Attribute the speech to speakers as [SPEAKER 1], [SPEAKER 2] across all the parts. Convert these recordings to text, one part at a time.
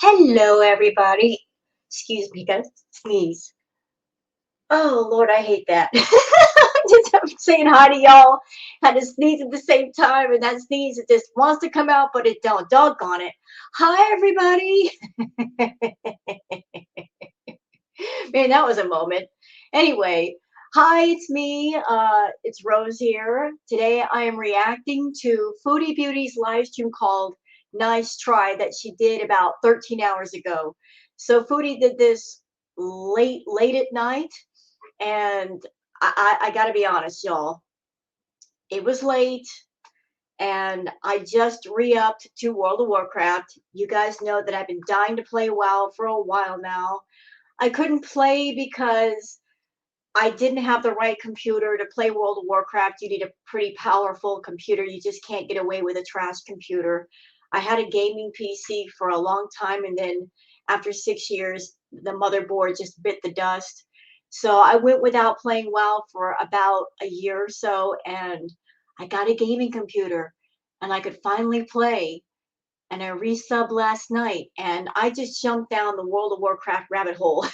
[SPEAKER 1] Hello, everybody. Excuse me, guys. Sneeze. Oh, Lord, I hate that. I'm saying hi to y'all. Had to sneeze at the same time, and that sneeze, it just wants to come out, but it don't. Doggone it. Hi, everybody. Man, that was a moment. Anyway, hi, it's me. It's Rose here. Today, I am reacting to Foodie Beauty's live stream called Nice Try that she did about 13 hours ago. So Foodie did this late at night, and I gotta be honest, y'all. It was late, and I just re-upped to World of Warcraft. You guys know that I've been dying to play WoW for a while now. I couldn't play because I didn't have the right computer to play World of Warcraft. You need a pretty powerful computer. You just can't get away with a trash computer. I had a gaming PC for a long time, and then after 6 years, the motherboard just bit the dust. So I went without playing WoW for about a year or so, and I got a gaming computer, and I could finally play. And I resubbed last night, and I just jumped down the World of Warcraft rabbit hole.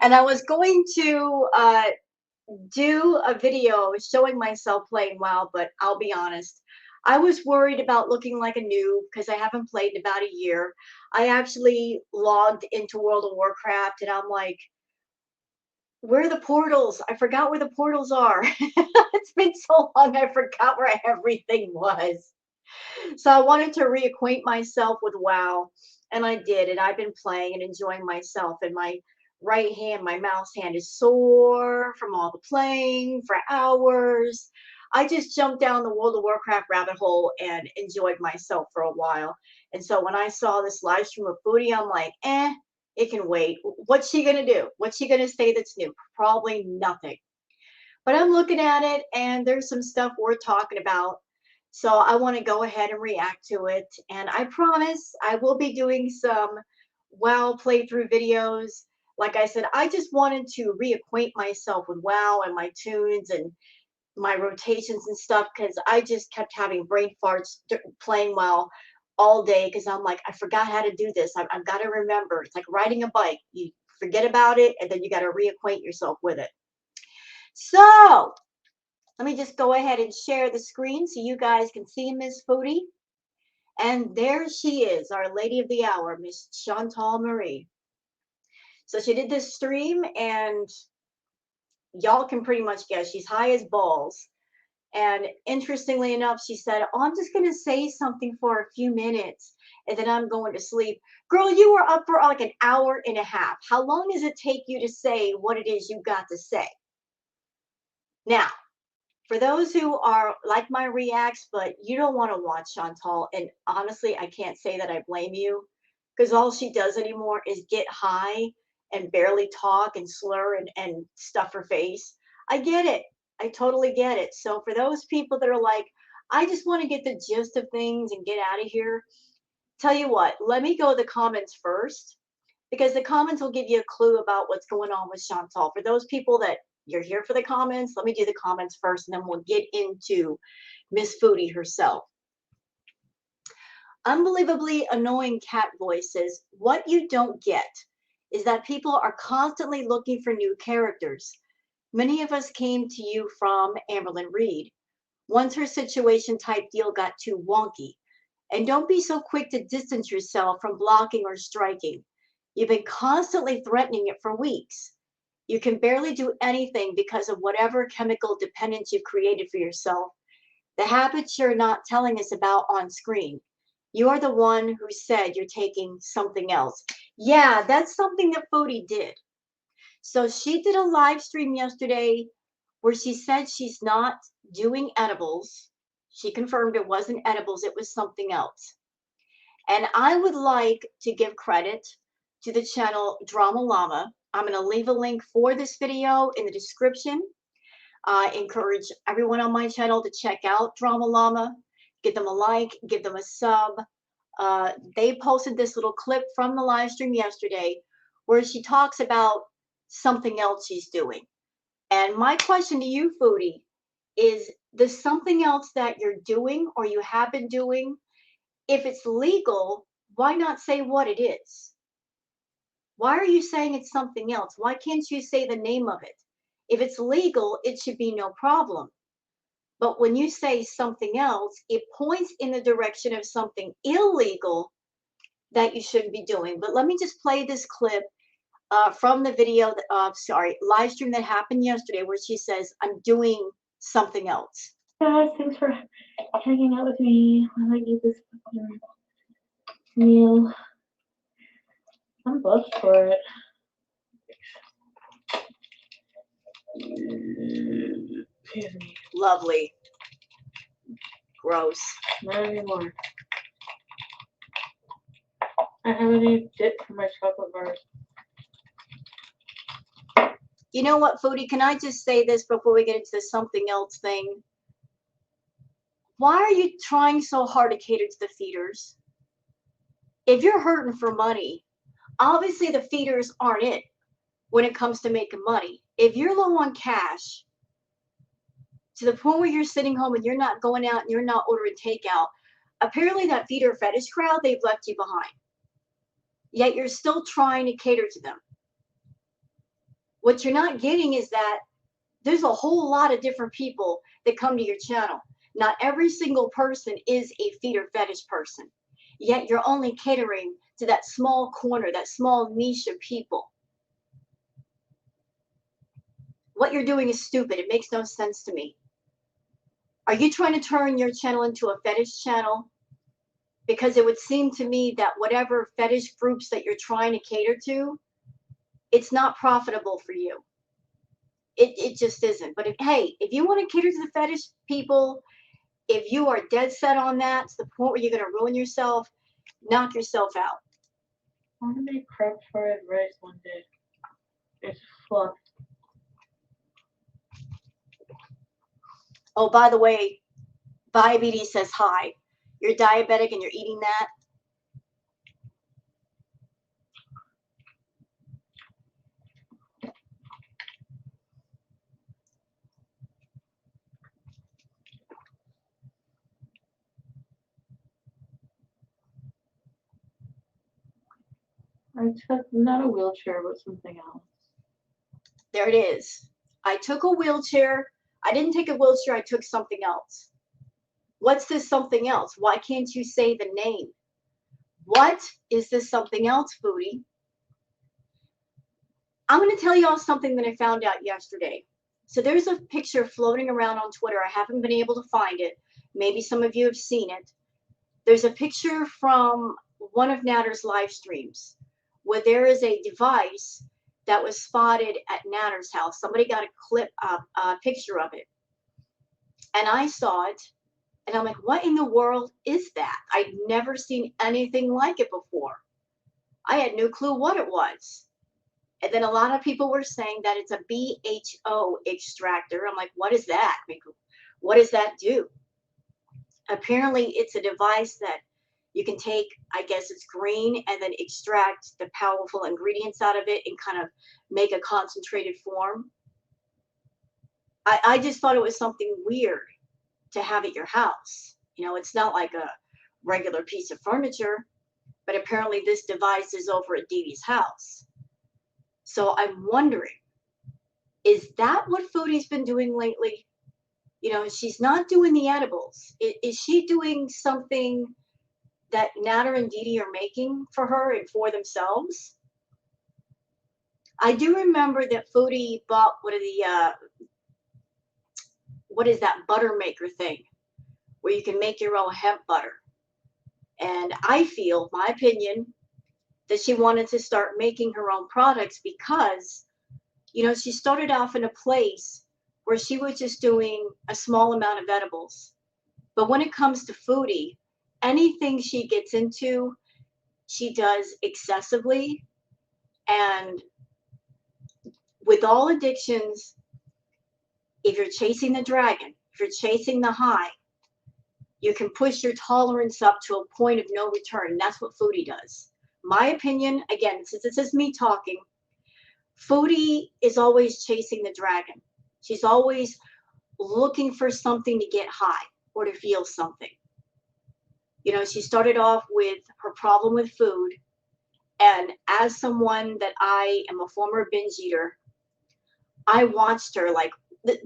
[SPEAKER 1] And I was going to do a video showing myself playing WoW, but I'll be honest, I was worried about looking like a noob because I haven't played in about a year. I actually logged into World of Warcraft and I'm like, where are the portals? I forgot where the portals are. It's been so long, I forgot where everything was. So I wanted to reacquaint myself with WoW, and I did, and I've been playing and enjoying myself. And my right hand, my mouse hand is sore from all the playing for hours. I just jumped down the World of Warcraft rabbit hole and enjoyed myself for a while. And so when I saw this live stream of Foodie, I'm like, it can wait. What's she gonna do? What's she gonna say that's new? Probably nothing. But I'm looking at it, and there's some stuff worth talking about. So I want to go ahead and react to it. And I promise I will be doing some WoW playthrough videos. Like I said, I just wanted to reacquaint myself with WoW and my tunes and my rotations and stuff because I just kept having brain farts playing WoW all day because I'm like, I forgot how to do this. I've got to remember. It's like riding a bike. You forget about it, and then you got to reacquaint yourself with it. So let me just go ahead and share the screen so you guys can see Miss Foodie. And there she is, our lady of the hour, Miss Chantal Marie. So she did this stream, and y'all can pretty much guess she's high as balls. And interestingly enough, she said, oh, I'm just going to say something for a few minutes and then I'm going to sleep. Girl, you were up for like an hour and a half. How long does it take you to say what it is you got to say? Now, for those who are like my reacts, but you don't want to watch Chantal, and honestly, I can't say that I blame you because all she does anymore is get high and barely talk and slur and stuff her face. I get it. I totally get it. So for those people that are like, I just want to get the gist of things and get out of here, tell you what, let me go to the comments first because the comments will give you a clue about what's going on with Chantal. For those people that you're here for the comments, let me do the comments first and then we'll get into Miss Foodie herself. Unbelievably annoying cat voices. What you don't get is that people are constantly looking for new characters. Many of us came to you from Amberlyn Reed. Once her situation type deal got too wonky. And don't be so quick to distance yourself from blocking or striking. You've been constantly threatening it for weeks. You can barely do anything because of whatever chemical dependence you've created for yourself. The habits you're not telling us about on screen. You're the one who said you're taking something else. Yeah, that's something that Foodie did. So she did a live stream yesterday where she said she's not doing edibles. She confirmed it wasn't edibles, it was something else. And I would like to give credit to the channel DRAMA LLAMA. I'm going to leave a link for this video in the description. I encourage everyone on my channel to check out DRAMA LLAMA. Give them a like, give them a sub. They posted this little clip from the live stream yesterday where she talks about something else she's doing. And my question to you, Foodie, is the something else that you're doing or you have been doing, if it's legal, why not say what it is? Why are you saying it's something else? Why can't you say the name of it? If it's legal, it should be no problem. But when you say something else, it points in the direction of something illegal that you shouldn't be doing. But let me just play this clip from the video, live stream that happened yesterday where she says, I'm doing something else.
[SPEAKER 2] Guys, thanks for hanging out with me while I eat this meal. I'm buzzed for it. Excuse me.
[SPEAKER 1] Lovely. Gross.
[SPEAKER 2] Not anymore. I have any dip for my chocolate bars.
[SPEAKER 1] You know what, Foodie? Can I just say this before we get into the something else thing? Why are you trying so hard to cater to the feeders? If you're hurting for money, obviously the feeders aren't it when it comes to making money. If you're low on cash, to the point where you're sitting home and you're not going out and you're not ordering takeout, apparently that feeder fetish crowd, they've left you behind. Yet you're still trying to cater to them. What you're not getting is that there's a whole lot of different people that come to your channel. Not every single person is a feeder fetish person. Yet you're only catering to that small corner, that small niche of people. What you're doing is stupid. It makes no sense to me. Are you trying to turn your channel into a fetish channel? Because it would seem to me that whatever fetish groups that you're trying to cater to, it's not profitable for you. It just isn't. But hey, if you want to cater to the fetish people, if you are dead set on that to the point where you're going to ruin yourself, knock yourself out.
[SPEAKER 2] I want to make crab fried rice one day. It's fluff.
[SPEAKER 1] Oh, by the way, diabetes says hi. You're diabetic and you're eating that.
[SPEAKER 2] I took not a wheelchair, but something else.
[SPEAKER 1] There it is. I took a wheelchair. I didn't take a wheelchair. I took something else. What's this something else? Why can't you say the name? What is this something else, Foodie? I'm going to tell y'all something that I found out yesterday. So there's a picture floating around on Twitter. I haven't been able to find it. Maybe some of you have seen it. There's a picture from one of Natter's live streams where there is a device that was spotted at Natter's house. Somebody got a picture of it. And I saw it. And I'm like, what in the world is that? I'd never seen anything like it before. I had no clue what it was. And then a lot of people were saying that it's a BHO extractor. I'm like, what is that? What does that do? Apparently, it's a device that you can take, I guess it's green, and then extract the powerful ingredients out of it and kind of make a concentrated form. I just thought it was something weird to have at your house. You know, it's not like a regular piece of furniture, but apparently this device is over at Dee Dee's house. So I'm wondering, is that what Foodie's been doing lately? You know, she's not doing the edibles. Is she doing something that Natter and Dee Dee are making for her and for themselves? I do remember that Foodie bought what is that butter maker thing where you can make your own hemp butter. And I feel, my opinion, that she wanted to start making her own products because, you know, she started off in a place where she was just doing a small amount of edibles. But when it comes to Foodie, anything she gets into, she does excessively. And with all addictions, if you're chasing the dragon, if you're chasing the high, you can push your tolerance up to a point of no return. And that's what Foodie does. My opinion, again, since this is me talking, Foodie is always chasing the dragon. She's always looking for something to get high or to feel something. You know, she started off with her problem with food. And as someone that I am a former binge eater, I watched her like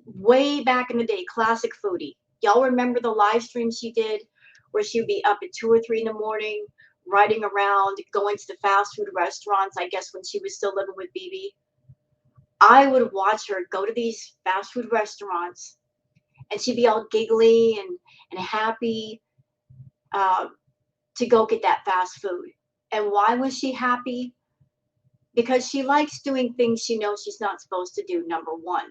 [SPEAKER 1] way back in the day, classic foodie. Y'all remember the live stream she did where she would be up at 2 or 3 in the morning, riding around, going to the fast food restaurants, I guess when she was still living with BB. I would watch her go to these fast food restaurants and she'd be all giggly and happy uh, to go get that fast food. And why was she happy? Because she likes doing things she knows she's not supposed to do, number one.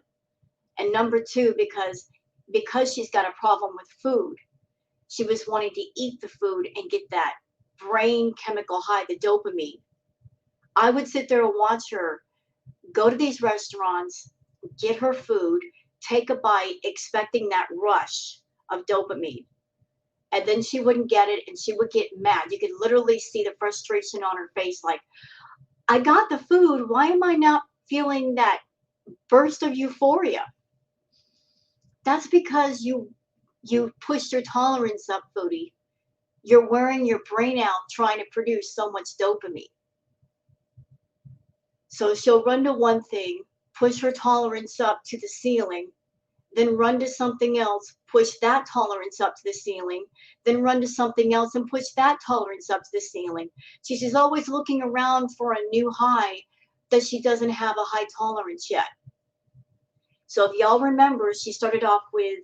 [SPEAKER 1] And number two, because she's got a problem with food, she was wanting to eat the food and get that brain chemical high, the dopamine. I would sit there and watch her go to these restaurants, get her food, take a bite, expecting that rush of dopamine. And then she wouldn't get it and she would get mad. You could literally see the frustration on her face, like, I got the food. Why am I not feeling that burst of euphoria? That's because you pushed your tolerance up, foodie. You're wearing your brain out trying to produce so much dopamine. So she'll run to one thing, push her tolerance up to the ceiling, then run to something else, push that tolerance up to the ceiling, then run to something else and push that tolerance up to the ceiling. She's always looking around for a new high that she doesn't have a high tolerance yet. So if y'all remember, she started off with,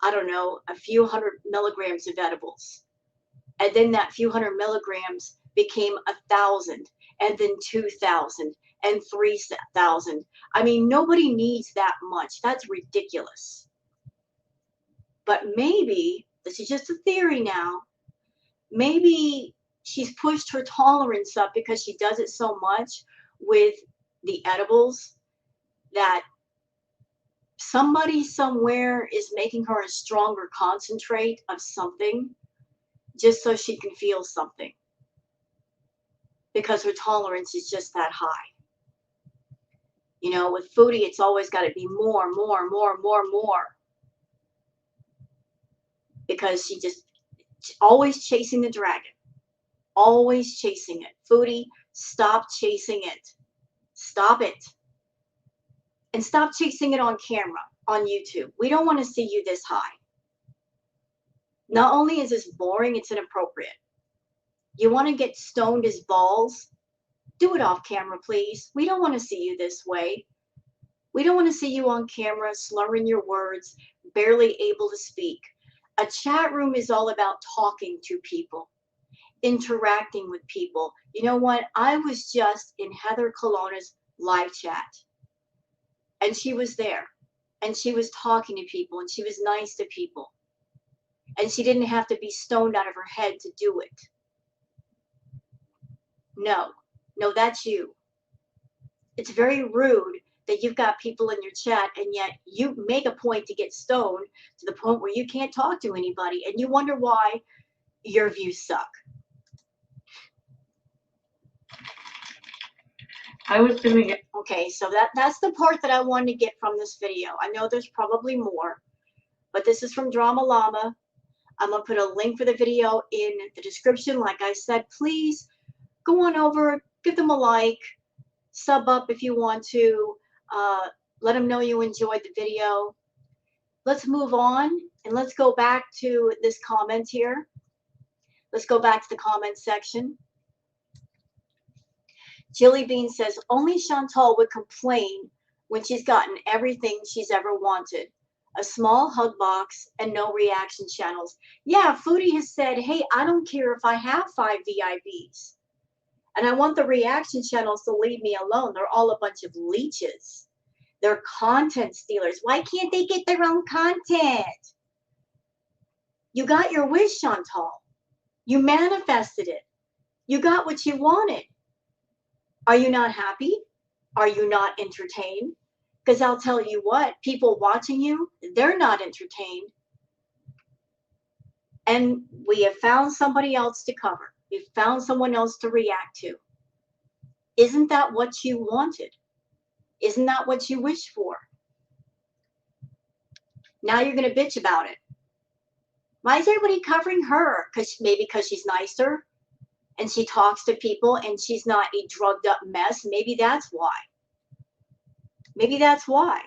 [SPEAKER 1] I don't know, a few hundred milligrams of edibles. And then that few hundred milligrams became 1,000, and then 2,000, and 3,000. I mean, nobody needs that much. That's ridiculous. But maybe, this is just a theory now, maybe she's pushed her tolerance up because she does it so much with the edibles that somebody somewhere is making her a stronger concentrate of something just so she can feel something, because her tolerance is just that high. You know, with foodie, it's always got to be more, more, more, more, more, because she's always chasing the dragon, always chasing it. Foodie, stop chasing it. Stop it. And stop chasing it on camera, on YouTube. We don't want to see you this high. Not only is this boring, it's inappropriate. You want to get stoned as balls? Do it off camera, please. We don't want to see you this way. We don't want to see you on camera slurring your words, barely able to speak. A chat room is all about talking to people, interacting with people. You know what? I was just in Heather Colonna's live chat, and she was there, and she was talking to people, and she was nice to people, and she didn't have to be stoned out of her head to do it. No, that's you. It's very rude that you've got people in your chat and yet you make a point to get stoned to the point where you can't talk to anybody and you wonder why your views suck.
[SPEAKER 2] I was doing it.
[SPEAKER 1] Okay, so that's the part that I wanted to get from this video. I know there's probably more, but this is from Drama Llama. I'm going to put a link for the video in the description. Like I said, please go on over, give them a like, sub up if you want to, let them know you enjoyed the video. Let's move on and let's go back to this comment here. Let's go back to the comment section. Jilly Bean says, only Chantal would complain when she's gotten everything she's ever wanted. A small hug box and no reaction channels. Yeah, Foodie has said, hey, I don't care if I have 5 VIPs. And I want the reaction channels to leave me alone. They're all a bunch of leeches. They're content stealers. Why can't they get their own content? You got your wish, Chantal. You manifested it. You got what you wanted. Are you not happy? Are you not entertained? Because I'll tell you what, people watching you, they're not entertained. And we have found somebody else to cover. We've found someone else to react to. Isn't that what you wanted? Isn't that what you wished for? Now you're going to bitch about it. Why is everybody covering her? Maybe because she's nicer and she talks to people and she's not a drugged up mess. Maybe that's why. Maybe that's why.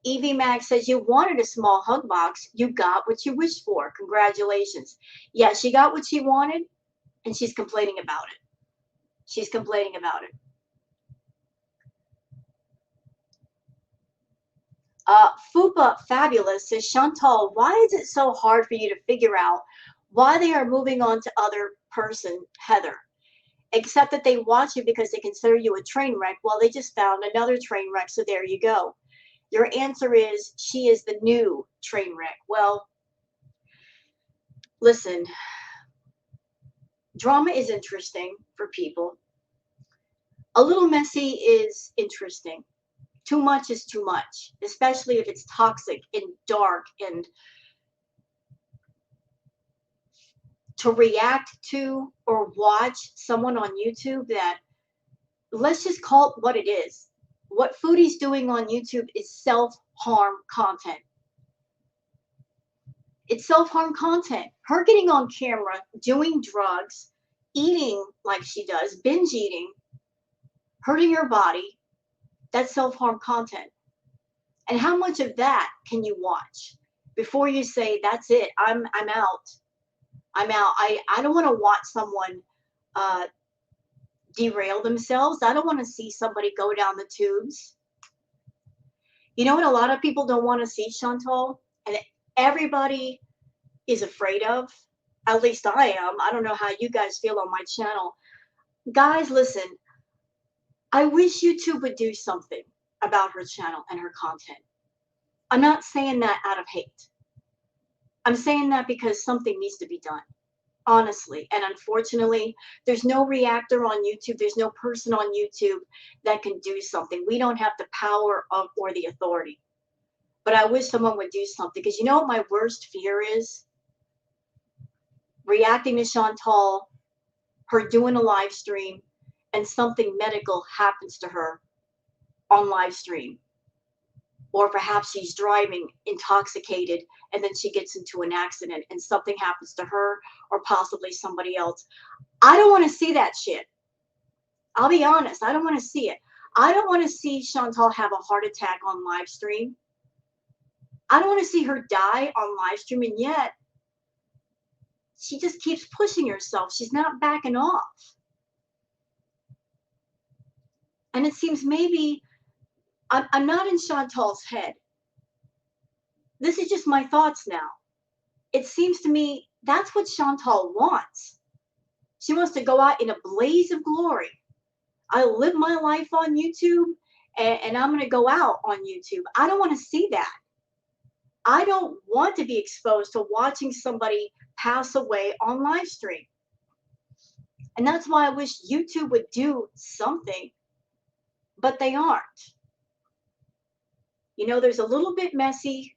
[SPEAKER 1] Evie Max says, you wanted a small hug box. You got what you wished for. Congratulations. Yeah, she got what she wanted, and she's complaining about it. She's complaining about it. Fupa Fabulous says, Chantal, why is it so hard for you to figure out why they are moving on to other person, Heather? Except that they watch you because they consider you a train wreck. Well, they just found another train wreck, so there you go. Your answer is, she is the new train wreck. Well, listen, drama is interesting for people. A little messy is interesting. Too much is too much, especially if it's toxic and dark. And to react to or watch someone on YouTube that, let's just call it what it is. What Foodie's doing on YouTube is self-harm content. It's self-harm content. Her getting on camera, doing drugs, eating like she does, binge eating, hurting her body, that's self-harm content. And how much of that can you watch before you say, that's it, I'm out. I'm out. I don't want to watch someone derail themselves. I don't want to see somebody go down the tubes. You know what a lot of people don't want to see, Chantal? And everybody is afraid of, at least I am. I don't know how you guys feel on my channel. Guys, listen, I wish YouTube would do something about her channel and her content. I'm not saying that out of hate. I'm saying that because something needs to be done, honestly. And unfortunately, there's no reactor on YouTube. There's no person on YouTube that can do something. We don't have the power of or the authority. But I wish someone would do something, because you know what my worst fear is? Reacting to Chantal, her doing a live stream, and something medical happens to her on live stream. Or perhaps she's driving intoxicated and then she gets into an accident and something happens to her or possibly somebody else. I don't want to see that shit. I'll be honest. I don't want to see it. I don't want to see Chantal have a heart attack on live stream. I don't want to see her die on live stream, and yet she just keeps pushing herself. She's not backing off. And it seems maybe I'm not in Chantal's head. This is just my thoughts now. It seems to me that's what Chantal wants. She wants to go out in a blaze of glory. I live my life on YouTube, and I'm going to go out on YouTube. I don't want to see that. I don't want to be exposed to watching somebody pass away on live stream. And that's why I wish YouTube would do something, but they aren't. You know, there's a little bit messy.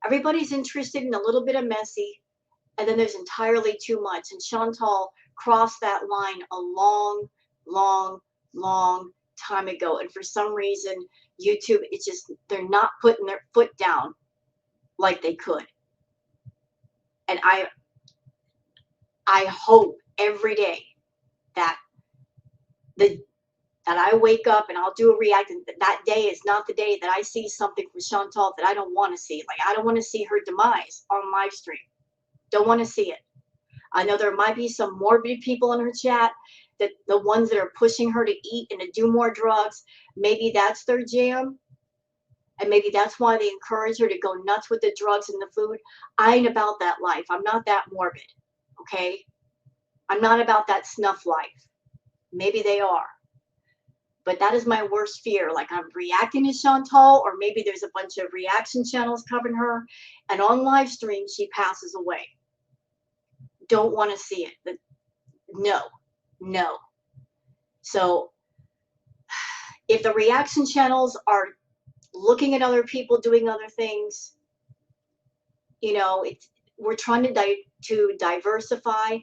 [SPEAKER 1] Everybody's interested in a little bit of messy, and then there's entirely too much. And Chantal crossed that line a long, long, long time ago. And for some reason, YouTube, it's just, they're not putting their foot down like they could. And I hope every day that that I wake up and I'll do a react, and that day is not the day that I see something from Chantal that I don't want to see. Like, I don't want to see her demise on live stream. Don't want to see it. I know there might be some morbid people in her chat, that the ones that are pushing her to eat and to do more drugs, maybe that's their jam. And maybe that's why they encourage her to go nuts with the drugs and the food. I ain't about that life. I'm not that morbid, okay? I'm not about that snuff life. Maybe they are. But that is my worst fear. Like, I'm reacting to Chantal, or maybe there's a bunch of reaction channels covering her, and on live stream, she passes away. Don't want to see it. No, no. So if the reaction channels are looking at other people doing other things, you know, we're trying to diversify.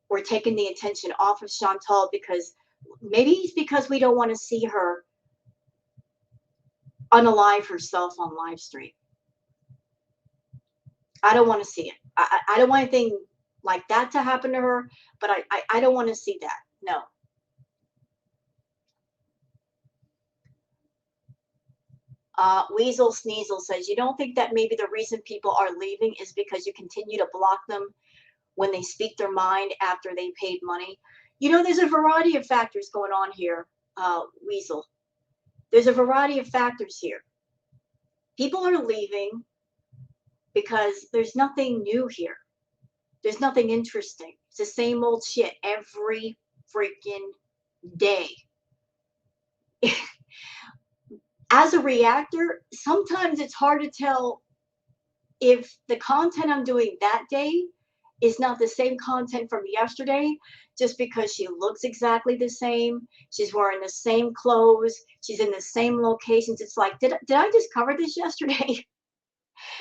[SPEAKER 1] We're taking the attention off of Chantal, because maybe it's because we don't want to see her unalive herself on live stream. I don't want to see it. I don't want anything like that to happen to her, but I don't want to see that. No. Weasel Sneasel says, you don't think that maybe the reason people are leaving is because you continue to block them when they speak their mind after they paid money? You know, there's a variety of factors going on here, Weasel. There's a variety of factors here. People are leaving because there's nothing new here. There's nothing interesting. It's the same old shit every freaking day. As a reactor, sometimes it's hard to tell if the content I'm doing that day is not the same content from yesterday, just because she looks exactly the same, she's wearing the same clothes, she's in the same locations. It's like, did I just cover this yesterday?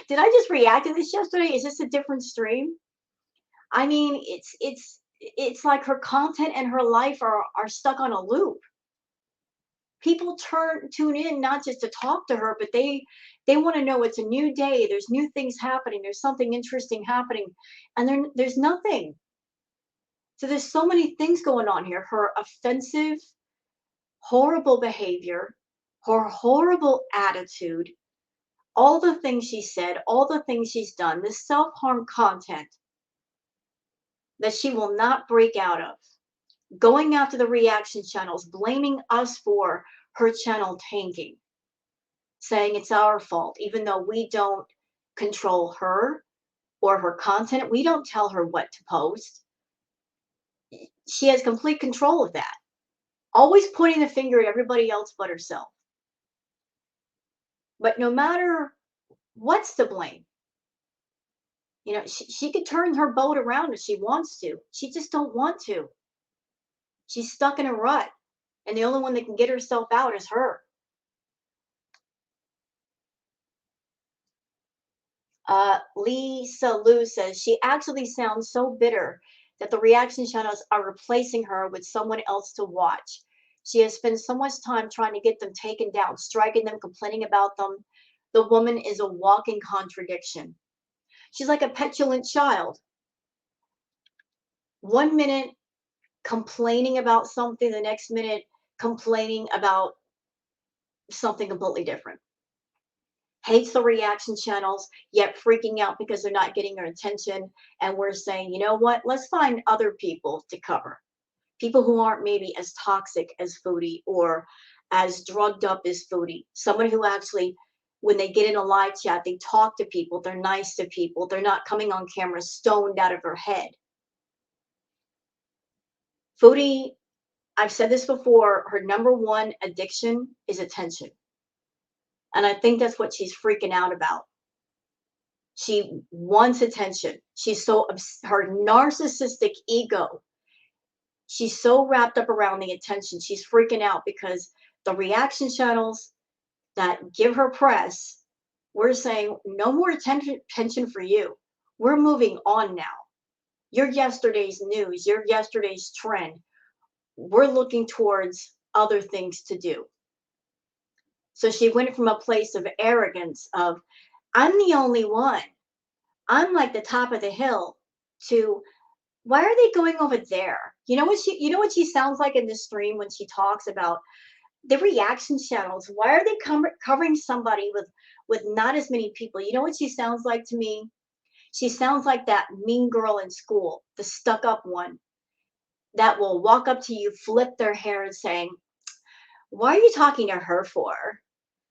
[SPEAKER 1] Did I just react to this yesterday? Is this a different stream? I mean, it's like her content and her life are stuck on a loop. People tune in not just to talk to her, but they want to know it's a new day, there's new things happening, there's something interesting happening, and there's nothing. So there's so many things going on here. Her offensive, horrible behavior, her horrible attitude, all the things she said, all the things she's done, the self-harm content that she will not break out of, going after the reaction channels, blaming us for her channel tanking, saying it's our fault, even though we don't control her or her content. We don't tell her what to post. She has complete control of that. Always pointing the finger at everybody else but herself. But no matter what's to blame, you know, she could turn her boat around if she wants to. She just don't want to. She's stuck in a rut, and the only one that can get herself out is her. Lisa Lou says she actually sounds so bitter that the reaction channels are replacing her with someone else to watch. She has spent so much time trying to get them taken down, striking them, complaining about them. The woman is a walking contradiction. She's like a petulant child. 1 minute complaining about something, the next minute complaining about something completely different. Hates the reaction channels, yet freaking out because they're not getting her attention. And we're saying, you know what? Let's find other people to cover. People who aren't maybe as toxic as Foodie or as drugged up as Foodie. Someone who actually, when they get in a live chat, they talk to people, they're nice to people, they're not coming on camera stoned out of her head. Foodie, I've said this before, her number one addiction is attention. And I think that's what she's freaking out about. She wants attention. She's so, her narcissistic ego, she's so wrapped up around the attention. She's freaking out because the reaction channels that give her press, we're saying no more attention for you. We're moving on now. You're yesterday's news, you're yesterday's trend. We're looking towards other things to do. So she went from a place of arrogance of, I'm the only one, I'm like the top of the hill, to, why are they going over there? You know what she sounds like in this stream when she talks about the reaction channels. Why are they covering somebody with not as many people? You know what she sounds like to me? She sounds like that mean girl in school, the stuck up one that will walk up to you, flip their hair and saying, why are you talking to her for?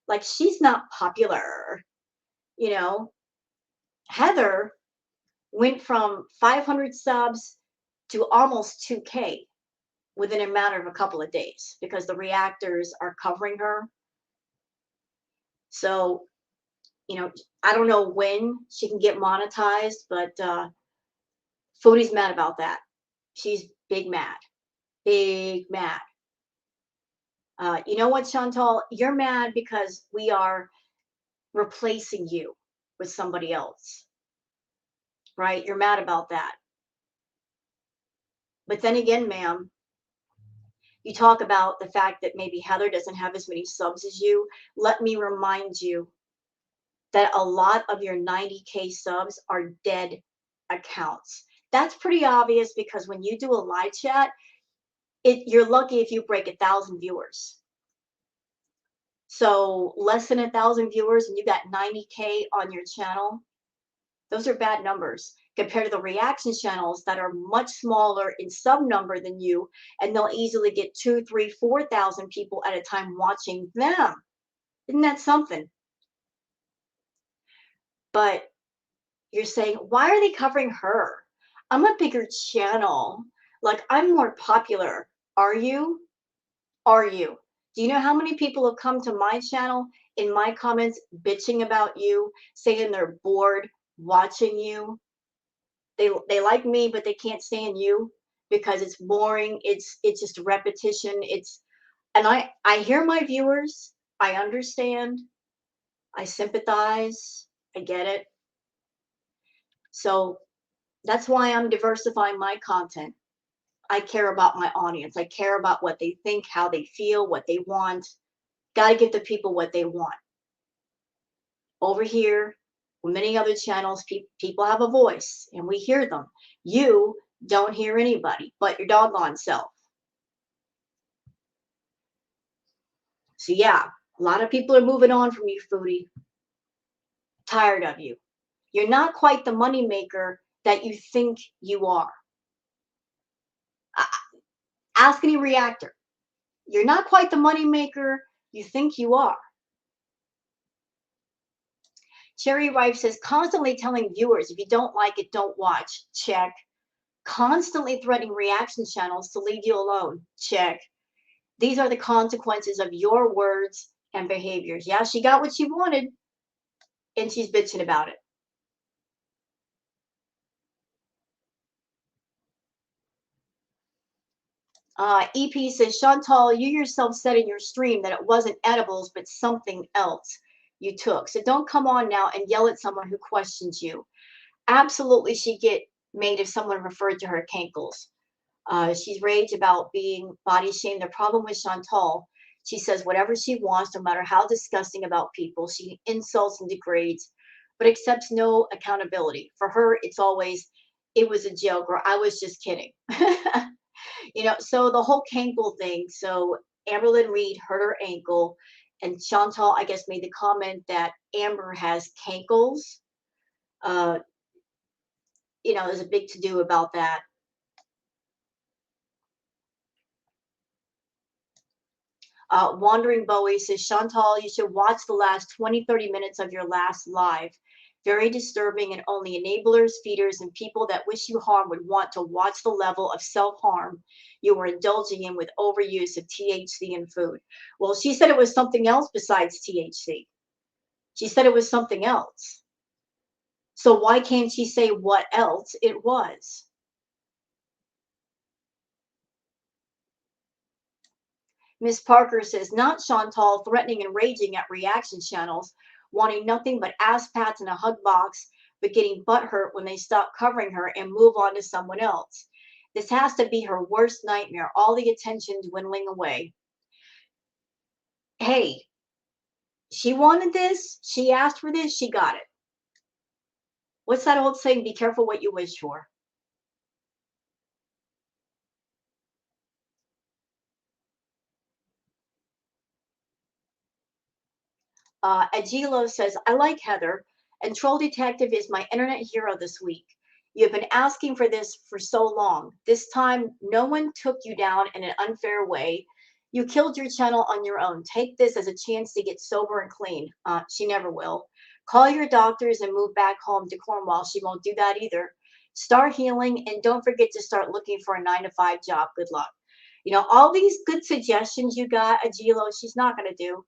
[SPEAKER 1] Like, she's not popular. You know, Heather went from 500 subs to almost 2K within a matter of a couple of days because the reactors are covering her. So, I don't know when she can get monetized, but Foodie's mad about that. She's big mad. Big mad. You know what, Chantal? You're mad because we are replacing you with somebody else, right? You're mad about that. But then again, ma'am, you talk about the fact that maybe Heather doesn't have as many subs as you. Let me remind you, that a lot of your 90K subs are dead accounts. That's pretty obvious because when you do a live chat, you're lucky if you break 1,000 viewers. So less than 1,000 viewers and you got 90K on your channel, those are bad numbers compared to the reaction channels that are much smaller in sub number than you, and they'll easily get 2, 3, 4,000 people at a time watching them. Isn't that something? But you're saying, why are they covering her? I'm a bigger channel. Like, I'm more popular. Are you? Are you? Do you know how many people have come to my channel in my comments bitching about you, saying they're bored watching you? They like me, but they can't stand you because it's boring. It's just repetition. And I hear my viewers. I understand. I sympathize. I get it. So that's why I'm diversifying my content. I care about my audience. I care about what they think, how they feel, what they want. Got to give the people what they want. Over here, with many other channels, people have a voice and we hear them. You don't hear anybody but your doggone self. So yeah, a lot of people are moving on from you, Foodie. Tired of you. You're not quite the money maker that you think you are. Ask any reactor. You're not quite the money maker you think you are. Cherry Ripe says, constantly telling viewers, if you don't like it, don't watch. Check. Constantly threatening reaction channels to leave you alone. Check. These are the consequences of your words and behaviors. Yeah, she got what she wanted, and she's bitching about it. EP says, Chantal, you yourself said in your stream that it wasn't edibles, but something else you took. So don't come on now and yell at someone who questions you. Absolutely, she'd get made if someone referred to her cankles. She's raged about being body shamed. The problem with Chantal, she says whatever she wants, no matter how disgusting about people. She insults and degrades, but accepts no accountability. For her, it's always, it was a joke or I was just kidding. So the whole cankle thing. So Amberlynn Reed hurt her ankle, and Chantal, I guess, made the comment that Amber has cankles. Uh, there's a big to do about that. Wandering Bowie says, Chantal, you should watch the last 20, 30 minutes of your last live. Very disturbing, and only enablers, feeders, and people that wish you harm would want to watch the level of self-harm you were indulging in with overuse of THC in food. Well, she said it was something else besides THC. She said it was something else. So why can't she say what else it was? Miss Parker says, not Chantal threatening and raging at reaction channels, wanting nothing but ass pats and a hug box, but getting butthurt when they stop covering her and move on to someone else. This has to be her worst nightmare, all the attention dwindling away. Hey, she wanted this, she asked for this, she got it. What's that old saying? Be careful what you wish for. Agilo says, I like Heather, and Troll Detective is my internet hero this week. You've been asking for this for so long. This time, no one took you down in an unfair way. You killed your channel on your own. Take this as a chance to get sober and clean. She never will. Call your doctors and move back home to Cornwall. She won't do that either. Start healing, and don't forget to start looking for a 9-to-5 job. Good luck. All these good suggestions you got, Agilo, she's not going to do,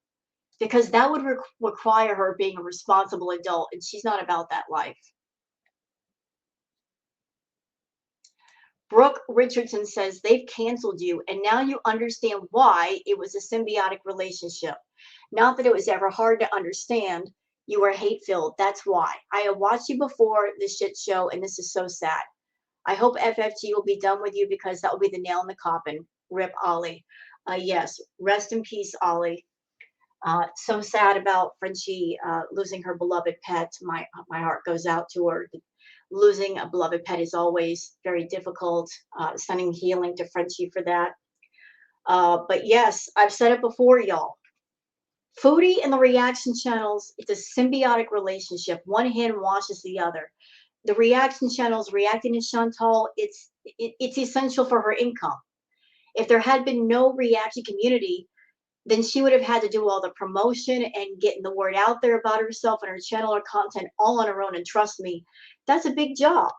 [SPEAKER 1] because that would require her being a responsible adult, and she's not about that life. Brooke Richardson says they've canceled you, and now you understand why it was a symbiotic relationship. Not that it was ever hard to understand. You were hate-filled. That's why. I have watched you before this shit show, and this is so sad. I hope FFG will be done with you, because that will be the nail in the coffin. Rip Ollie. Yes, rest in peace, Ollie. So sad about Frenchie losing her beloved pet. My heart goes out to her. Losing a beloved pet is always very difficult. Sending healing to Frenchie for that. But yes, I've said it before, y'all. Foodie and the reaction channels, it's a symbiotic relationship. One hand washes the other. The reaction channels reacting to Chantal, it's essential for her income. If there had been no reaction community, then she would have had to do all the promotion and getting the word out there about herself and her channel or content all on her own. And trust me, that's a big job.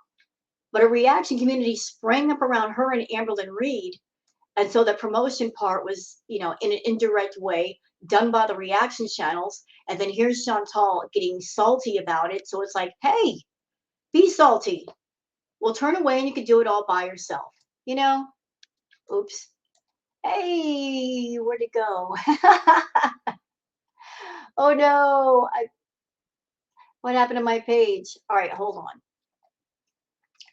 [SPEAKER 1] But a reaction community sprang up around her and Amberlyn Reed. And so the promotion part was, in an indirect way done by the reaction channels. And then here's Chantal getting salty about it. So it's like, hey, be salty. We'll turn away and you can do it all by yourself. You know? Oops. Hey, where'd it go? Oh no. What happened to my page? All right, hold on.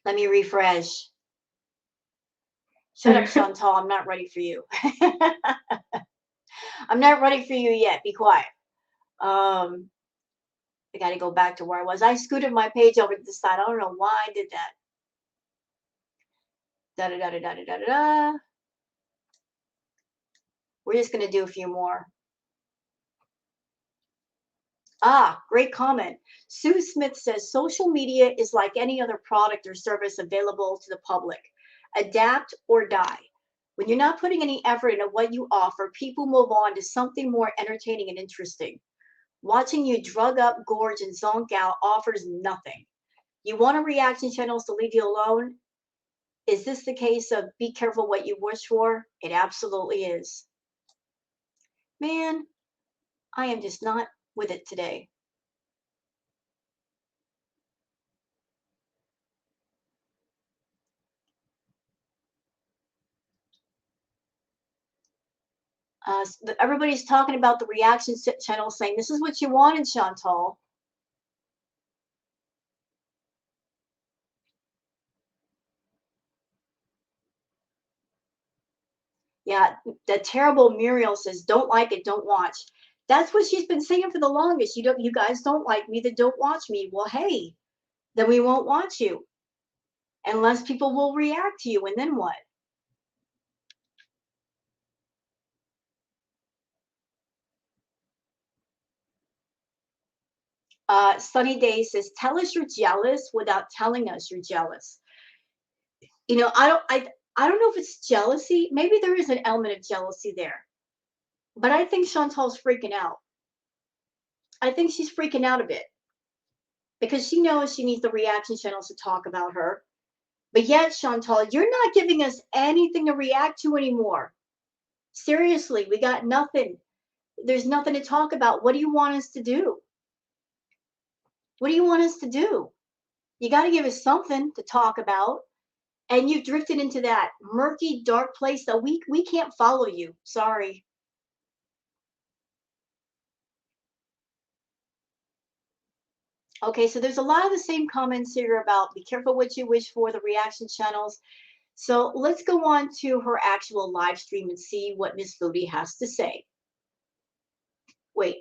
[SPEAKER 1] Let me refresh. Shut up, Chantal. I'm not ready for you. I'm not ready for you yet. Be quiet. I got to go back to where I was. I scooted my page over to the side. I don't know why I did that. Da da da da da da da da. We're just going to do a few more. Ah, great comment. Sue Smith says social media is like any other product or service available to the public. Adapt or die. When you're not putting any effort into what you offer, people move on to something more entertaining and interesting. Watching you drug up, gorge, and zonk out offers nothing. You want a reaction channels to leave you alone? Is this the case of be careful what you wish for? It absolutely is. Man, I am just not with it today. Everybody's talking about the reaction channel saying, this is what you wanted, Chantal. Yeah, the terrible Muriel says, don't like it, don't watch. That's what she's been saying for the longest. You guys don't like me, then don't watch me. Well, hey, then we won't watch you unless people will react to you. And then what? Sunny Day says, tell us you're jealous without telling us you're jealous. I don't know if it's jealousy. Maybe there is an element of jealousy there. But I think Chantal's freaking out. I think she's freaking out a bit because she knows she needs the reaction channels to talk about her. But yet, Chantal, you're not giving us anything to react to anymore. Seriously, we got nothing. There's nothing to talk about. What do you want us to do? What do you want us to do? You got to give us something to talk about. And you've drifted into that murky, dark place that we can't follow you. Sorry. Okay, so there's a lot of the same comments here about be careful what you wish for, the reaction channels. So let's go on to her actual live stream and see what Miss Foodie has to say. Wait,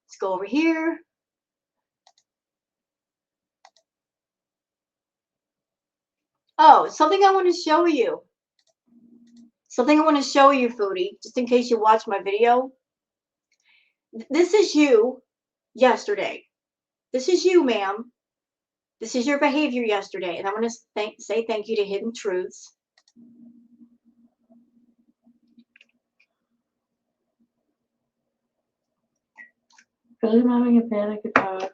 [SPEAKER 1] let's go over here. Oh, something I want to show you. Something I want to show you, Foodie, just in case you watch my video. This is you yesterday. This is you, ma'am. This is your behavior yesterday. And I want to say thank you to Hidden Truths.
[SPEAKER 2] I'm having a panic attack.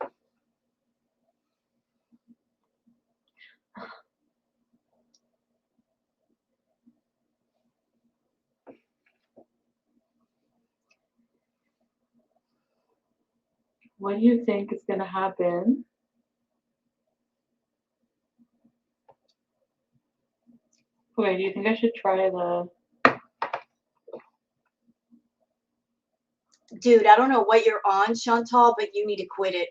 [SPEAKER 2] What do you think is going to happen? Okay, do you think I should try the...
[SPEAKER 1] Dude, I don't know what you're on, Chantal, but you need to quit it.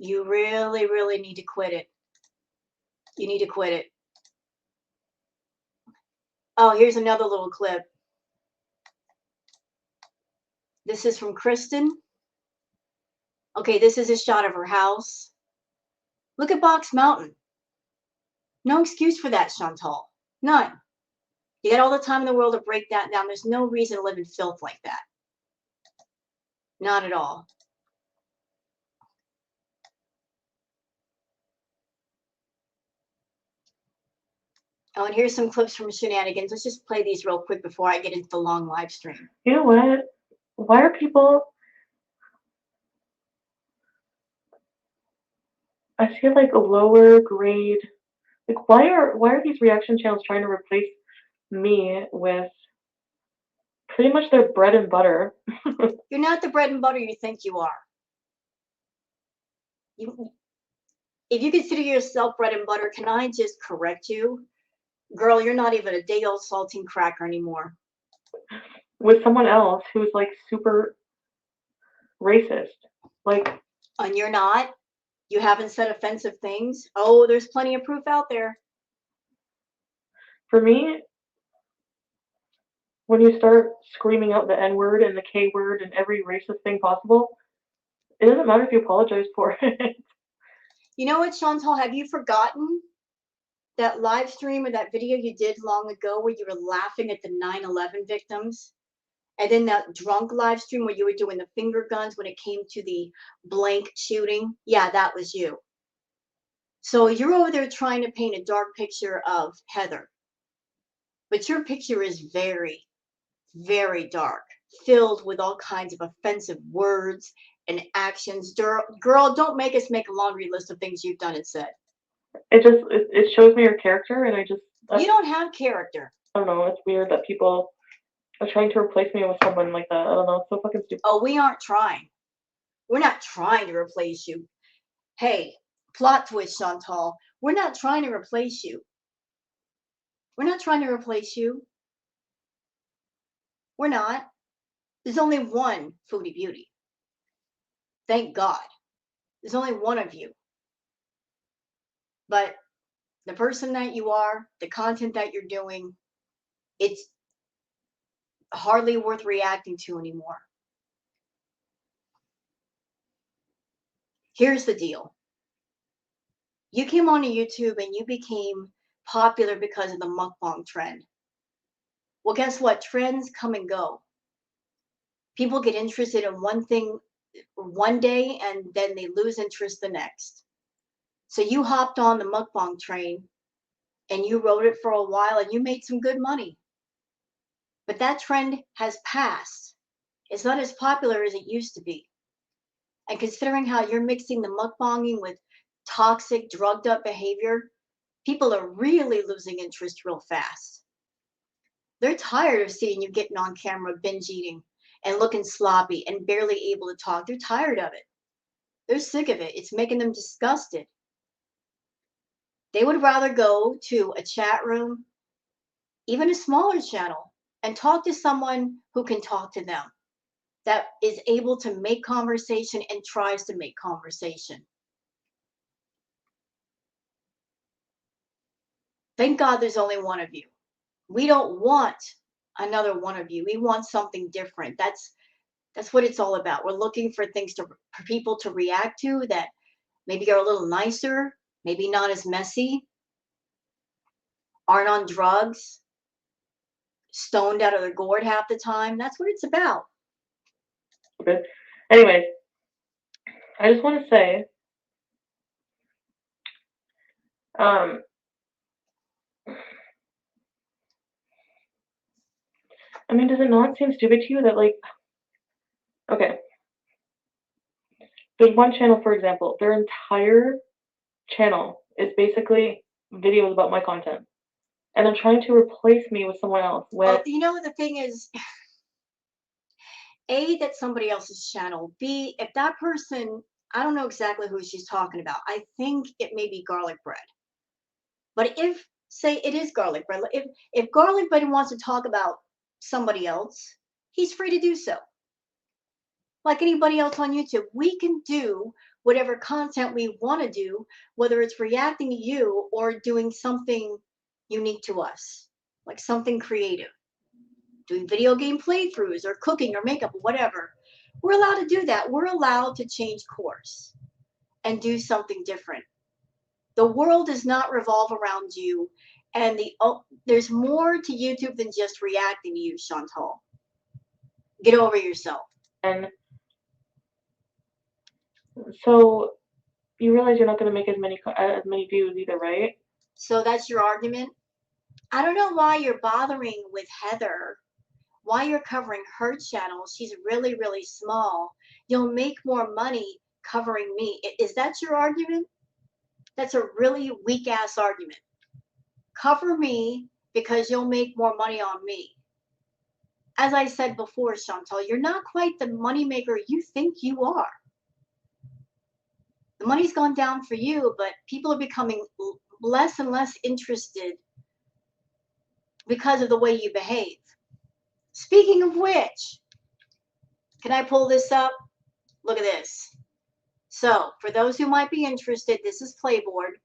[SPEAKER 1] You really, really need to quit it. You need to quit it. Oh, here's another little clip. This is from Kristen. Okay, this is a shot of her house. Look at Box Mountain. No excuse for that, Chantal. None. You got all the time in the world to break that down. There's no reason to live in filth like that. Not at all. Oh, and here's some clips from Shenanigans. Let's just play these real quick before I get into the long live stream.
[SPEAKER 2] You know what? Why are people? I feel like a lower grade. Like, why are these reaction channels trying to replace me with pretty much their bread and butter?
[SPEAKER 1] You're not the bread and butter you think you are. If you consider yourself bread and butter, can I just correct you? Girl, you're not even a day old saltine cracker anymore.
[SPEAKER 2] With someone else who's like super racist. Like,
[SPEAKER 1] And you're not. You haven't said offensive things. Oh, there's plenty of proof out there.
[SPEAKER 2] for me, when you start screaming out the N word and the K word and every racist thing possible, it doesn't matter if you apologize for it.
[SPEAKER 1] You know what, Chantal? Have you forgotten that live stream or that video you did long ago where you were laughing at the 9/11 victims? And then that drunk live stream where you were doing the finger guns when it came to the blank shooting? Yeah, that was you. So you're over there trying to paint a dark picture of Heather. But your picture is very, very dark, filled with all kinds of offensive words and actions. Girl, don't make us make a laundry list of things you've done and said.
[SPEAKER 2] It shows me your character, and
[SPEAKER 1] You don't have character.
[SPEAKER 2] I don't know. It's weird that people are trying to replace me with someone like that. I don't know. It's so fucking stupid.
[SPEAKER 1] Oh, we aren't trying. We're not trying to replace you. Hey, plot twist, Chantal. We're not trying to replace you. We're not trying to replace you. We're not. There's only one Foodie Beauty. Thank God. There's only one of you. But the person that you are, the content that you're doing, it's hardly worth reacting to anymore. Here's the deal. You came onto YouTube and you became popular because of the mukbang trend. Well, guess what? Trends come and go. People get interested in one thing one day and then they lose interest the next. So you hopped on the mukbang train and you rode it for a while and you made some good money. But that trend has passed. It's not as popular as it used to be. And considering how you're mixing the mukbanging with toxic, drugged up behavior, people are really losing interest real fast. They're tired of seeing you getting on camera binge eating and looking sloppy and barely able to talk. They're tired of it. They're sick of it. It's making them disgusted. They would rather go to a chat room, even a smaller channel, and talk to someone who can talk to them, that is able to make conversation and tries to make conversation. Thank God there's only one of you. We don't want another one of you. We want something different. That's what it's all about. We're looking for things for people to react to that maybe are a little nicer, maybe not as messy, aren't on drugs, stoned out of their gourd half the time. That's what it's about.
[SPEAKER 2] Stupid. Anyways, I just want to say, um, I mean, does it not seem stupid to you that, like, okay, there's one channel, for example, their entire channel is basically videos about my content, and they're trying to replace me with someone else.
[SPEAKER 1] Well, you know, the thing is, A, that's somebody else's channel. B, if that person, I don't know exactly who she's talking about. I think it may be garlic bread. But if, say, it is garlic bread, if garlic bread wants to talk about somebody else, he's free to do so. Like anybody else on YouTube, we can do whatever content we want to do, whether it's reacting to you or doing something unique to us, like something creative, doing video game playthroughs or cooking or makeup or whatever. We're allowed to do that. We're allowed to change course and do something different. The world does not revolve around you, and there's more to YouTube than just reacting to you, Chantal. Get over yourself.
[SPEAKER 2] And so you realize you're not going to make as many views either, right?
[SPEAKER 1] So that's your argument? I don't know why you're bothering with Heather, why you're covering her channel. She's really, really small. You'll make more money covering me. Is that your argument? That's a really weak ass argument. Cover me because you'll make more money on me. As I said before, Chantal, you're not quite the moneymaker you think you are. The money's gone down for you, but people are becoming less and less interested because of the way you behave. Speaking of which, can I pull this up? Look at this. So, for those who might be interested, this is Playboard.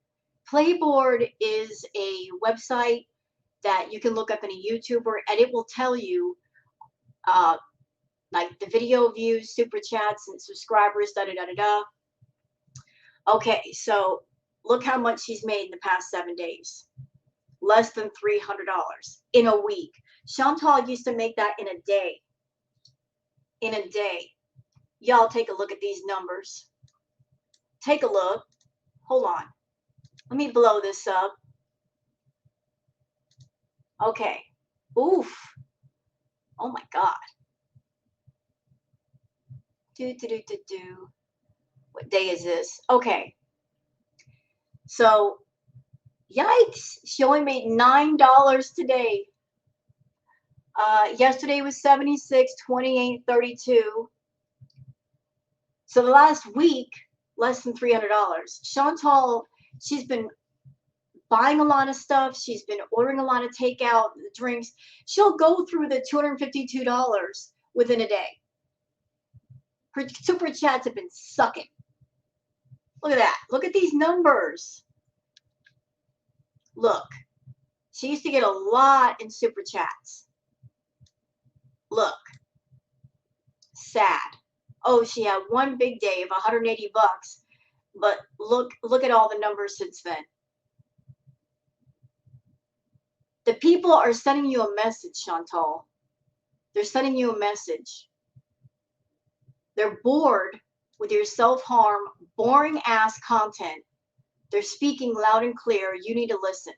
[SPEAKER 1] Playboard is a website that you can look up in a YouTuber, and it will tell you like the video views, super chats, and subscribers, da da da da da. Okay, so look how much she's made in the past 7 days. Less than $300 in a week. Chantal used to make that in a day. In a day. Y'all take a look at these numbers. Take a look. Hold on. Let me blow this up. Okay. Oof. Oh my God. What day is this? Okay. So, yikes. She only made $9 today. Yesterday was 76, 28, 32. So the last week, less than $300. Chantal, she's been buying a lot of stuff. She's been ordering a lot of takeout, drinks. She'll go through the $252 within a day. Her super chats have been sucking. Look at that. Look at these numbers. Look. She used to get a lot in super chats. Look. Sad. Oh, she had one big day of 180 bucks. But look at all the numbers since then. The people are sending you a message, Chantal. They're sending you a message. They're bored with your self-harm, boring ass content. They're speaking loud and clear. You need to listen.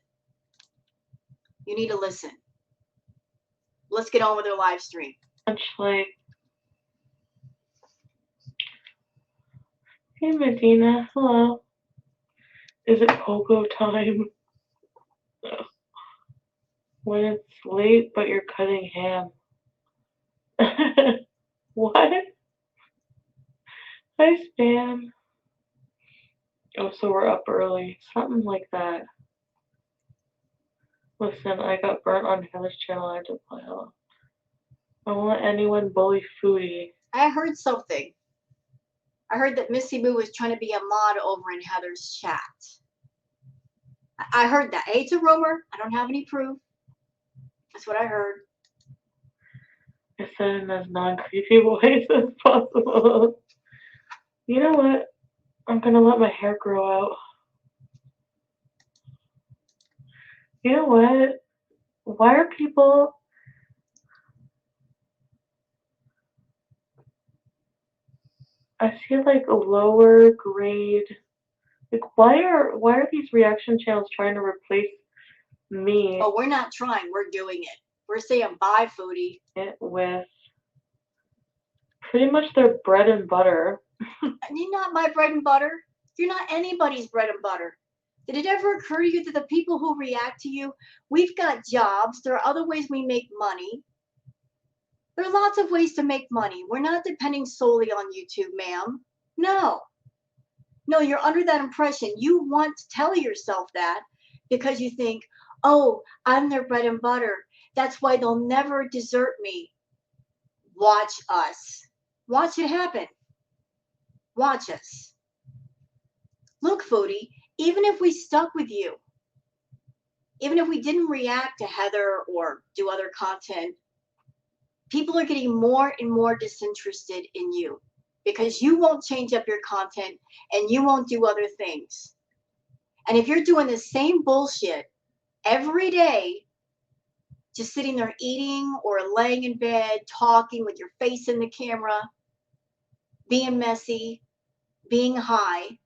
[SPEAKER 1] You need to listen. Let's get on with our live stream.
[SPEAKER 2] Actually, hey Medina, hello. Is it pogo time? When it's late but you're cutting ham. What? Hi Stan. Oh, so we're up early. Something like that. Listen, I got burnt on Heather's channel. I had to play out. I won't let anyone bully Foodie.
[SPEAKER 1] I heard something. I heard that Missy Moo was trying to be a mod over in Heather's chat. I heard that. It's a rumor. I don't have any proof. That's what I heard.
[SPEAKER 2] I said it in as non-creepy voice as possible. You know what? I'm gonna let my hair grow out. You know what? Why are people... I see like a lower grade... Like why are these reaction channels trying to replace me?
[SPEAKER 1] Oh, we're not trying. We're doing it. We're saying bye, Foodie.
[SPEAKER 2] With pretty much their bread and butter.
[SPEAKER 1] You're not my bread and butter. You're not anybody's bread and butter. Did it ever occur to you that the people who react to you, we've got jobs. There are other ways we make money. There are lots of ways to make money. We're not depending solely on YouTube, ma'am. No. No, you're under that impression. You want to tell yourself that because you think, oh, I'm their bread and butter. That's why they'll never desert me. Watch us. Watch it happen. Watch us. Look, Foodie, even if we stuck with you, even if we didn't react to Heather or do other content, People are getting more and more disinterested in you because you won't change up your content and you won't do other things. And if you're doing the same bullshit every day, just sitting there eating or laying in bed, talking with your face in the camera, being messy, being high,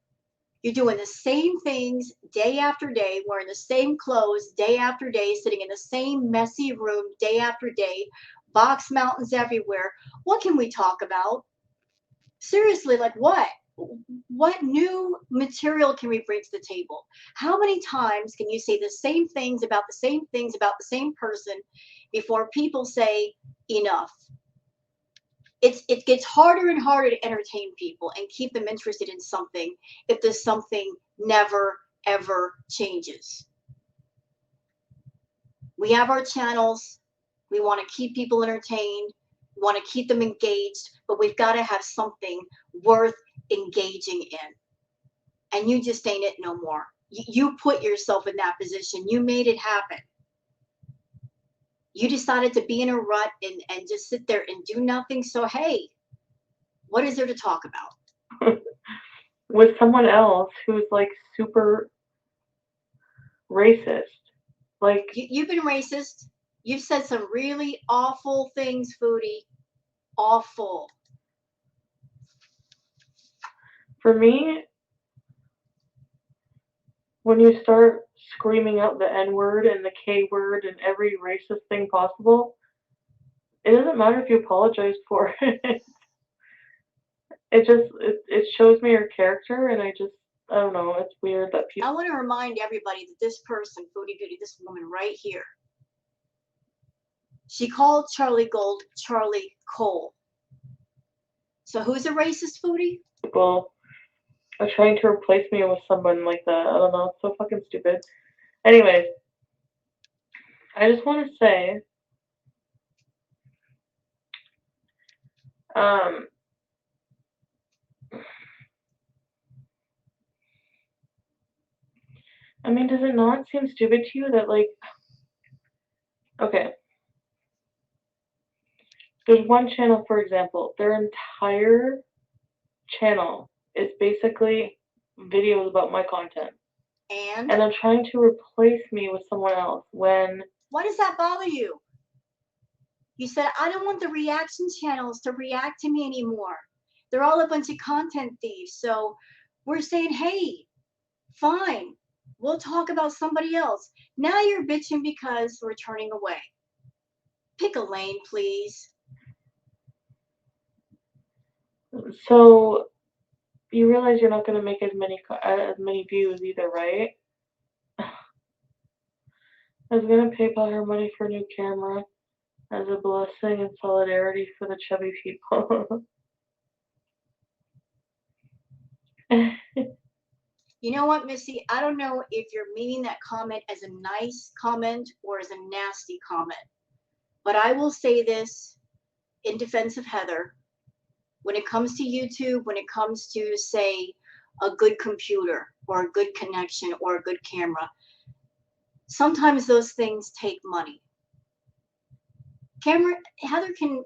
[SPEAKER 1] you're doing the same things day after day, wearing the same clothes day after day, sitting in the same messy room day after day, box mountains everywhere. What can we talk about? Seriously, like what? What new material can we bring to the table? How many times can you say the same things about the same things about the same person before people say enough? It gets harder and harder to entertain people and keep them interested in something if this something never ever changes. We have our channels. We want to keep people entertained. We want to keep them engaged, but we've got to have something worth engaging in. And you just ain't it no more. You put yourself in that position. You made it happen. You decided to be in a rut and just sit there and do nothing. So, hey, what is there to talk about?
[SPEAKER 2] With someone else who's like super racist. Like,
[SPEAKER 1] you've been racist. You've said some really awful things, Foodie. Awful.
[SPEAKER 2] for me, when you start screaming out the N word and the K word and every racist thing possible, it doesn't matter if you apologize for it. It shows me your character, and I don't know. It's weird that people.
[SPEAKER 1] I want to remind everybody that this person, Foodie Beauty, this woman right here, she called Charlie Gold Charlie Cole. So who's a racist, Foodie?
[SPEAKER 2] People are trying to replace me with someone like that. I don't know. It's so fucking stupid. Anyways, I just want to say, I mean, does it not seem stupid to you that, like, okay, there's one channel, for example, their entire channel is basically videos about my content.
[SPEAKER 1] And
[SPEAKER 2] they're trying to replace me with someone else when.
[SPEAKER 1] Why does that bother you? You said, I don't want the reaction channels to react to me anymore. They're all a bunch of content thieves. So we're saying, hey, fine, we'll talk about somebody else. Now you're bitching because we're turning away. Pick a lane, please.
[SPEAKER 2] So you realize you're not going to make as many views either, right? I was going to PayPal her money for a new camera as a blessing and solidarity for the chubby people.
[SPEAKER 1] You know what, Missy? I don't know if you're meaning that comment as a nice comment or as a nasty comment. But I will say this in defense of Heather. When it comes to YouTube, when it comes to, say, a good computer or a good connection or a good camera, sometimes those things take money. Heather can,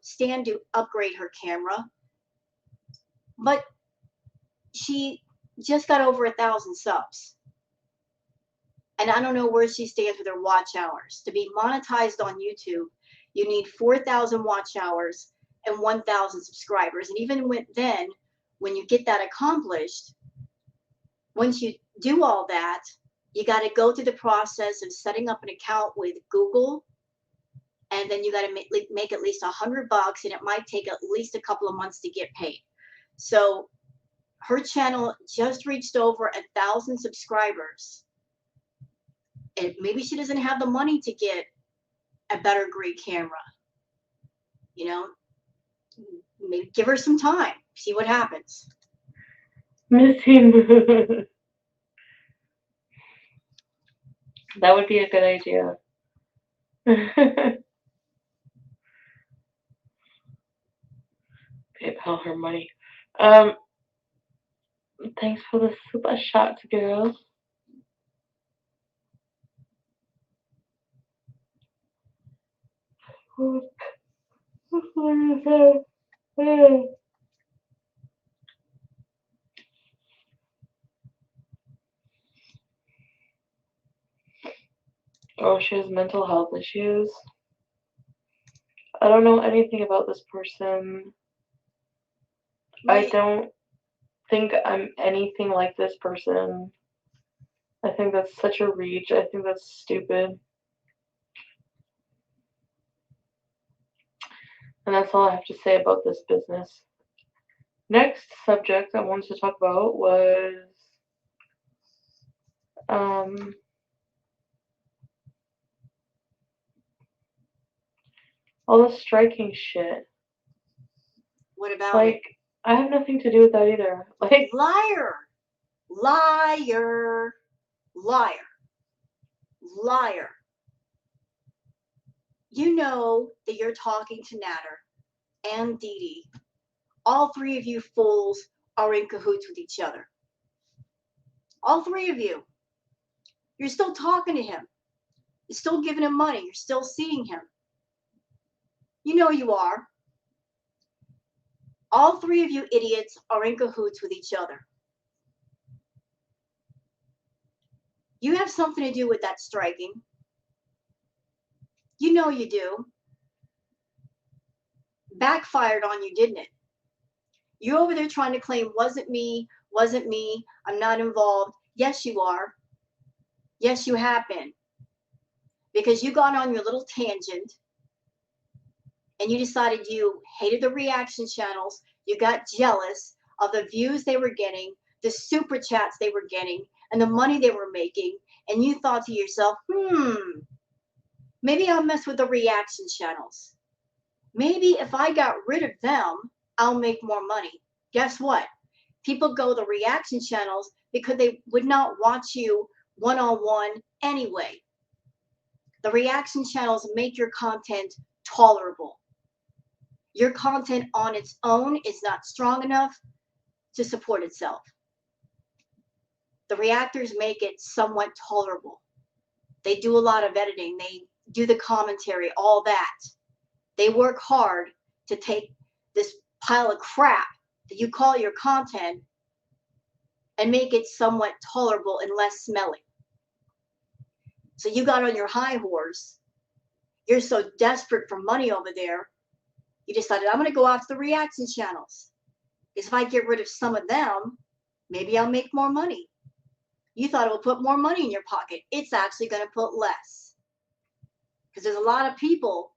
[SPEAKER 1] stand to upgrade her camera, but she just got over 1,000 subs. And I don't know where she stands with her watch hours. To be monetized on YouTube, you need 4,000 watch hours and 1,000 subscribers. And even then, when you get that accomplished, once you do all that, you got to go through the process of setting up an account with Google, and then you got to make at least $100, and it might take at least a couple of months to get paid. So her channel just reached over 1,000 subscribers, and maybe she doesn't have the money to get a better grade camera. Maybe give her some time, see what happens.
[SPEAKER 2] Missy. That would be a good idea. PayPal her money. Thanks for the super shots, girl. Oh, she has mental health issues. I don't know anything about this person. I don't think I'm anything like this person. I think that's such a reach. I think that's stupid. And that's all I have to say about this business. Next subject I wanted to talk about was um all the striking shit.
[SPEAKER 1] What about
[SPEAKER 2] Like,
[SPEAKER 1] it?
[SPEAKER 2] I have nothing to do with that either. Like,
[SPEAKER 1] Liar, liar, liar, liar. You know that you're talking to Natter and Dee Dee. All three of you fools are in cahoots with each other. All three of you. You're still talking to him. You're still giving him money. You're still seeing him. You know you are. All three of you idiots are in cahoots with each other. You have something to do with that striking. You know you do. Backfired on you, didn't it? You're over there trying to claim, wasn't me, I'm not involved. Yes, you are. Yes, you have been. Because you got on your little tangent and you decided you hated the reaction channels. You got jealous of the views they were getting, the super chats they were getting, and the money they were making. And you thought to yourself, maybe I'll mess with the reaction channels. Maybe if I got rid of them, I'll make more money. Guess what? People go to the reaction channels because they would not watch you one-on-one anyway. The reaction channels make your content tolerable. Your content on its own is not strong enough to support itself. The reactors make it somewhat tolerable. They do a lot of editing. They do the commentary, all that. They work hard to take this pile of crap that you call your content and make it somewhat tolerable and less smelly. So you got on your high horse. You're so desperate for money over there. You decided, I'm going to go after the reaction channels. Because if I get rid of some of them, maybe I'll make more money. You thought it would put more money in your pocket. It's actually going to put less. Because there's a lot of people,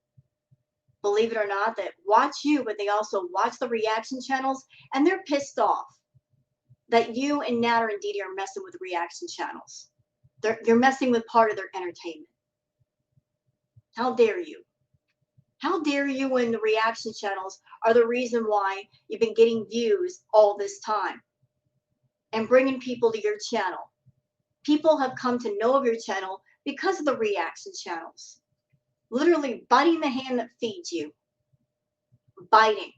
[SPEAKER 1] believe it or not, that watch you, but they also watch the reaction channels, and they're pissed off that you and Natter and Dee Dee are messing with reaction channels. You're messing with part of their entertainment. How dare you? How dare you when the reaction channels are the reason why you've been getting views all this time and bringing people to your channel. People have come to know of your channel because of the reaction channels. Literally biting the hand that feeds you. Biting.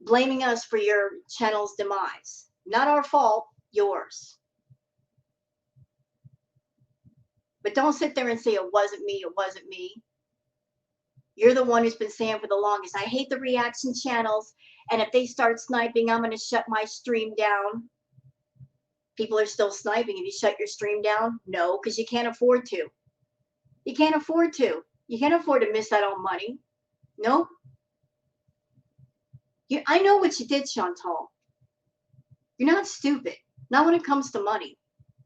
[SPEAKER 1] Blaming us for your channel's demise. Not our fault, yours. But don't sit there and say, it wasn't me, it wasn't me. You're the one who's been saying for the longest, I hate the reaction channels, and if they start sniping, I'm going to shut my stream down. People are still sniping. Have you shut your stream down? No, because you can't afford to. You can't afford to. You can't afford to miss out on money. Nope. I know what you did, Chantal. You're not stupid. Not when it comes to money.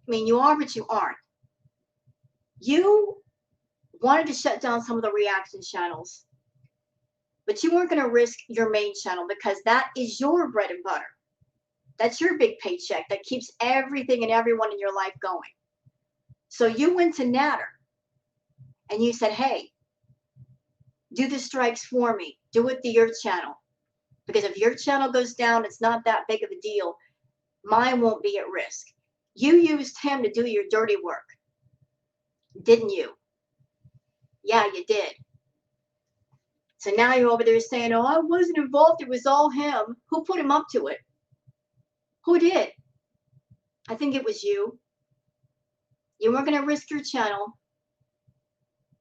[SPEAKER 1] I mean, you are, but you aren't. You wanted to shut down some of the reaction channels, but you weren't going to risk your main channel because that is your bread and butter. That's your big paycheck that keeps everything and everyone in your life going. So you went to Natter and you said, hey, do the strikes for me. Do it to your channel. Because if your channel goes down, it's not that big of a deal. Mine won't be at risk. You used him to do your dirty work. Didn't you? Yeah, you did. So now you're over there saying, oh, I wasn't involved. It was all him. Who put him up to it? Who did? I think it was you. You weren't going to risk your channel.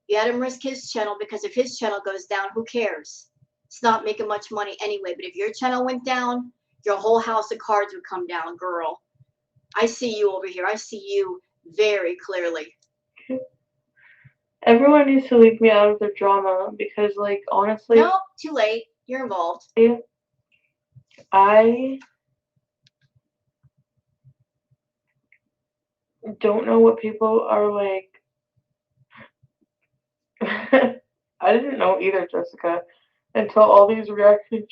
[SPEAKER 1] You had him risk his channel because if his channel goes down, who cares? It's not making much money anyway. But if your channel went down, your whole house of cards would come down, girl. I see you over here. I see you very clearly.
[SPEAKER 2] Everyone needs to leave me out of their drama because, like, honestly,
[SPEAKER 1] Nope, too late. You're involved.
[SPEAKER 2] I don't know what people are like. I didn't know either, Jessica, until all these reaction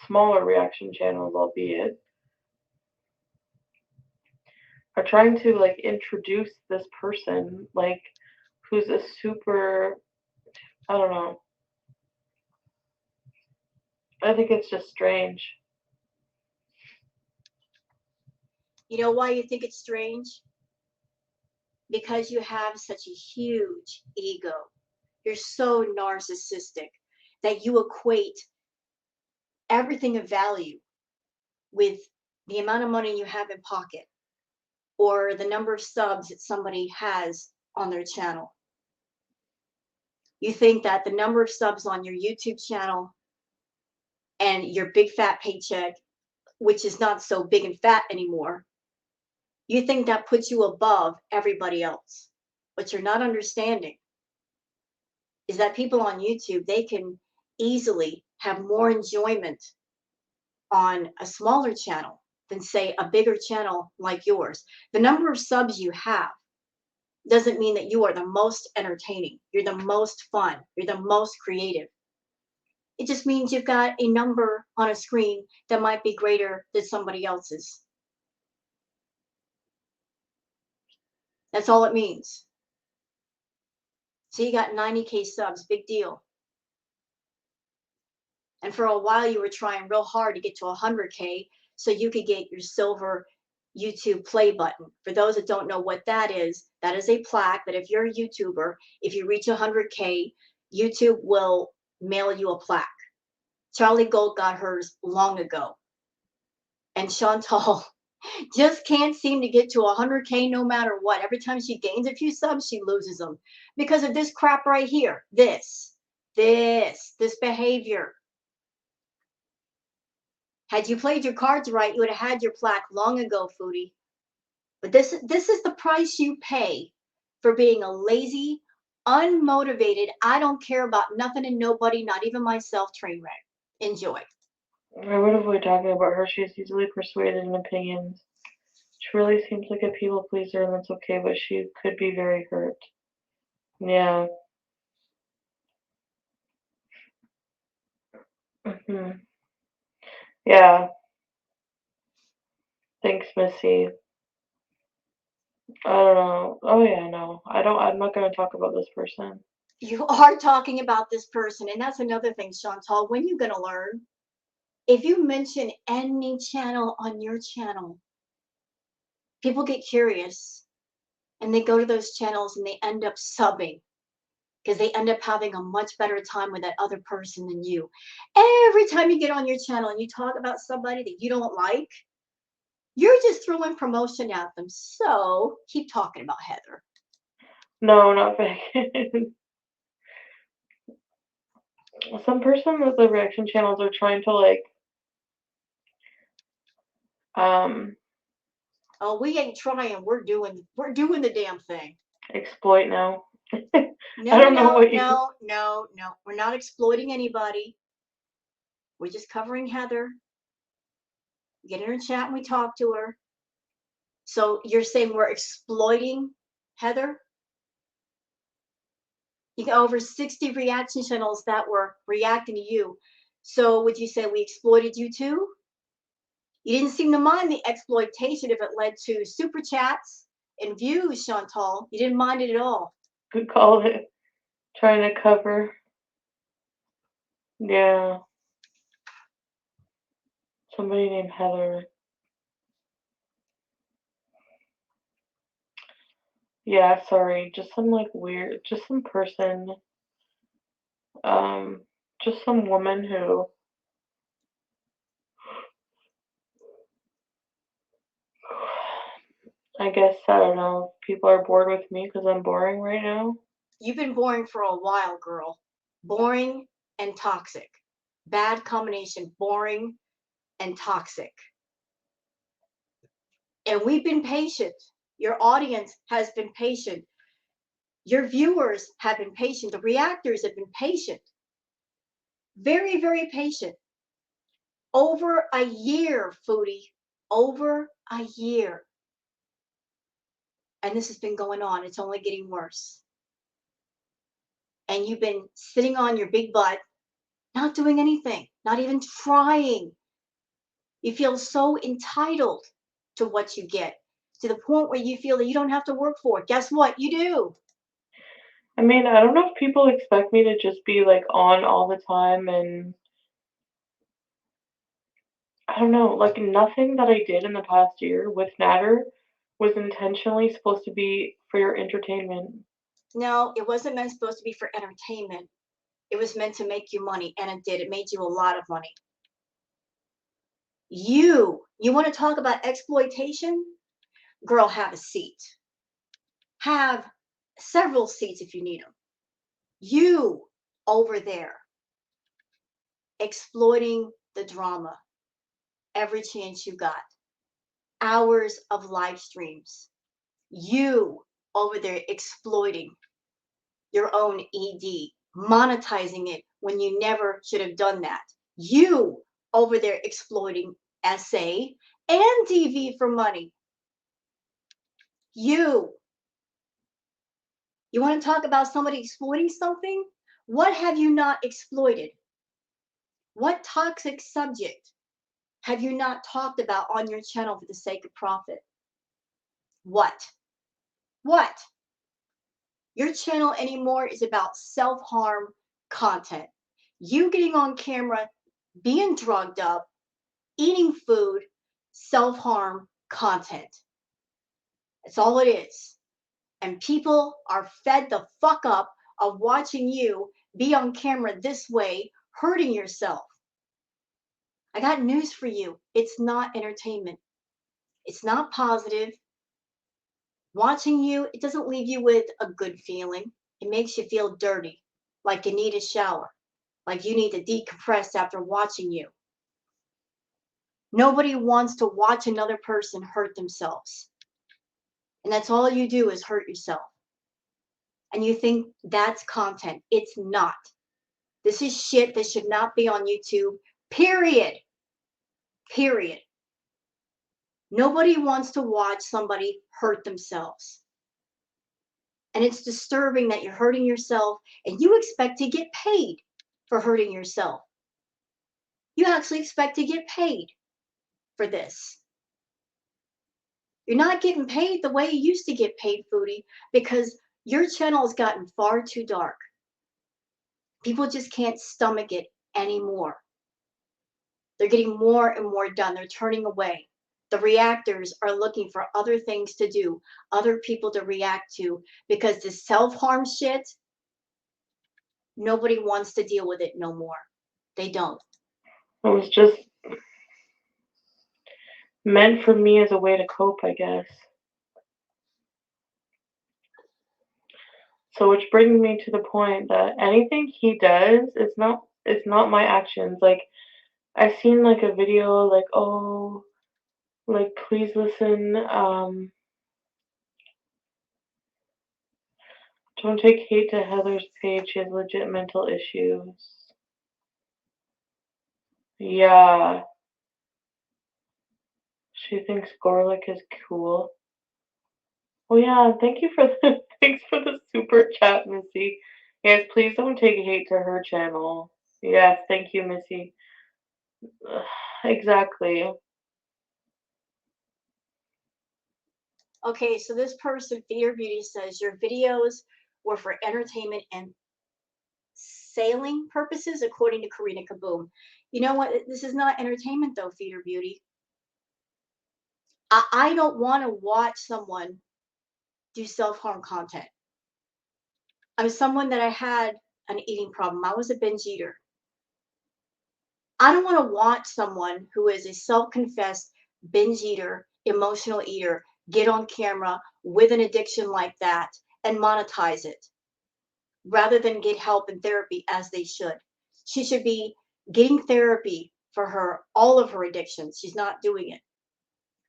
[SPEAKER 2] smaller reaction channels, albeit, are trying to like introduce this person, like, who's a super, I don't know. I think it's just strange.
[SPEAKER 1] You know why you think it's strange? Because you have such a huge ego. You're so narcissistic that you equate everything of value with the amount of money you have in pocket or the number of subs that somebody has on their channel. You think that the number of subs on your YouTube channel and your big fat paycheck, which is not so big and fat anymore, you think that puts you above everybody else. What you're not understanding is that people on YouTube, they can easily have more enjoyment on a smaller channel than, say, a bigger channel like yours. The number of subs you have doesn't mean that you are the most entertaining, you're the most fun, you're the most creative. It just means you've got a number on a screen that might be greater than somebody else's. That's all it means. So you got 90K subs, big deal. And for a while you were trying real hard to get to 100K so you could get your silver YouTube play button. For those that don't know what that is a plaque that if you're a YouTuber, if you reach 100K, YouTube will mail you a plaque. Charlie Gold got hers long ago. And Chantal just can't seem to get to 100K no matter what. Every time she gains a few subs, she loses them because of this crap right here. This behavior. Had you played your cards right, you would have had your plaque long ago, Foodie. But this is the price you pay for being a lazy, unmotivated, I don't care about nothing and nobody, not even myself, train wreck. Enjoy.
[SPEAKER 2] I would avoid talking about her. She is easily persuaded in opinions. She really seems like a people pleaser, and that's okay, but she could be very hurt. Yeah. Yeah. Thanks, Missy. I don't know. Oh yeah, no. I'm not gonna talk about this person.
[SPEAKER 1] You are talking about this person, and that's another thing, Chantal. When you gonna learn? If you mention any channel on your channel, people get curious and they go to those channels and they end up subbing because they end up having a much better time with that other person than you. Every time you get on your channel and you talk about somebody that you don't like, you're just throwing promotion at them. So keep talking about Heather.
[SPEAKER 2] No, not Megan. Some person with the reaction channels are trying to like
[SPEAKER 1] Oh, we ain't trying. We're doing the damn thing.
[SPEAKER 2] exploit now.
[SPEAKER 1] No,
[SPEAKER 2] I don't know what you
[SPEAKER 1] no. We're not exploiting anybody. We're just covering Heather. Get in her chat and we talk to her. So you're saying we're exploiting Heather? You got over 60 reaction channels that were reacting to you. So would you say we exploited you too? You didn't seem to mind the exploitation if it led to super chats and views, Chantal. You didn't mind it at all.
[SPEAKER 2] could call it trying to cover. Yeah. Somebody named Heather. Yeah, sorry. Just some like weird, just some person, um, just some woman who I guess, I don't know, people are bored with me because I'm boring right now.
[SPEAKER 1] You've been boring for a while, girl. Boring and toxic. Bad combination, boring and toxic. And we've been patient. Your audience has been patient. Your viewers have been patient. The reactors have been patient. Very, very patient. Over a year, Foodie. Over a year. And this has been going on. It's only getting worse. And you've been sitting on your big butt, not doing anything, not even trying. You feel so entitled to what you get, to the point where you feel that you don't have to work for it. Guess what? You do.
[SPEAKER 2] I mean, I don't know if people expect me to just be like on all the time, and I don't know, like nothing that I did in the past year with Natter was intentionally supposed to be for your entertainment.
[SPEAKER 1] No, it wasn't meant supposed to be for entertainment. It was meant to make you money, and it did. It made you a lot of money. You want to talk about exploitation? Girl, have a seat. Have several seats if you need them. You over there exploiting the drama every chance you got. Hours of live streams. You over there exploiting your own ED, monetizing it when you never should have done that. You over there exploiting SA and TV for money. You want to talk about somebody exploiting something? What have you not exploited? What toxic subject have you not talked about on your channel for the sake of profit? What? What? Your channel anymore is about self-harm content. You getting on camera, being drugged up, eating food, self-harm content. That's all it is. And people are fed the fuck up of watching you be on camera this way, hurting yourself. I got news for you. It's not entertainment. It's not positive. Watching you, it doesn't leave you with a good feeling. It makes you feel dirty, like you need a shower, like you need to decompress after watching you. Nobody wants to watch another person hurt themselves. And that's all you do is hurt yourself. And you think that's content. It's not. This is shit that should not be on YouTube, period. Period. Nobody wants to watch somebody hurt themselves. And it's disturbing that you're hurting yourself and you expect to get paid for hurting yourself. You actually expect to get paid for this. You're not getting paid the way you used to get paid, Foodie, because your channel has gotten far too dark. People just can't stomach it anymore. They're getting more and more done. They're turning away. The reactors are looking for other things to do, other people to react to, because this self-harm shit, nobody wants to deal with it no more. They don't.
[SPEAKER 2] It was just meant for me as a way to cope, I guess. So which brings me to the point that anything he does, it's not my actions. Like I've seen like a video like, oh, like please listen, don't take hate to Heather's page, she has legit mental issues. Yeah. She thinks Gorlick is cool. Oh yeah, thank you for the thanks for the super chat, Missy. Yes, please don't take hate to her channel. Yes, thank you, Missy. Ugh, exactly.
[SPEAKER 1] Okay, so this person, Foodie Beauty, says your videos were for entertainment and sailing purposes, according to Karina Kaboom. You know what? This is not entertainment, though, Foodie Beauty. I don't want to watch someone do self-harm content. I'm someone that I had an eating problem. I was a binge eater. I don't want to watch someone who is a self-confessed binge eater, emotional eater, get on camera with an addiction like that and monetize it rather than get help and therapy as they should. She should be getting therapy for all of her addictions. She's not doing it.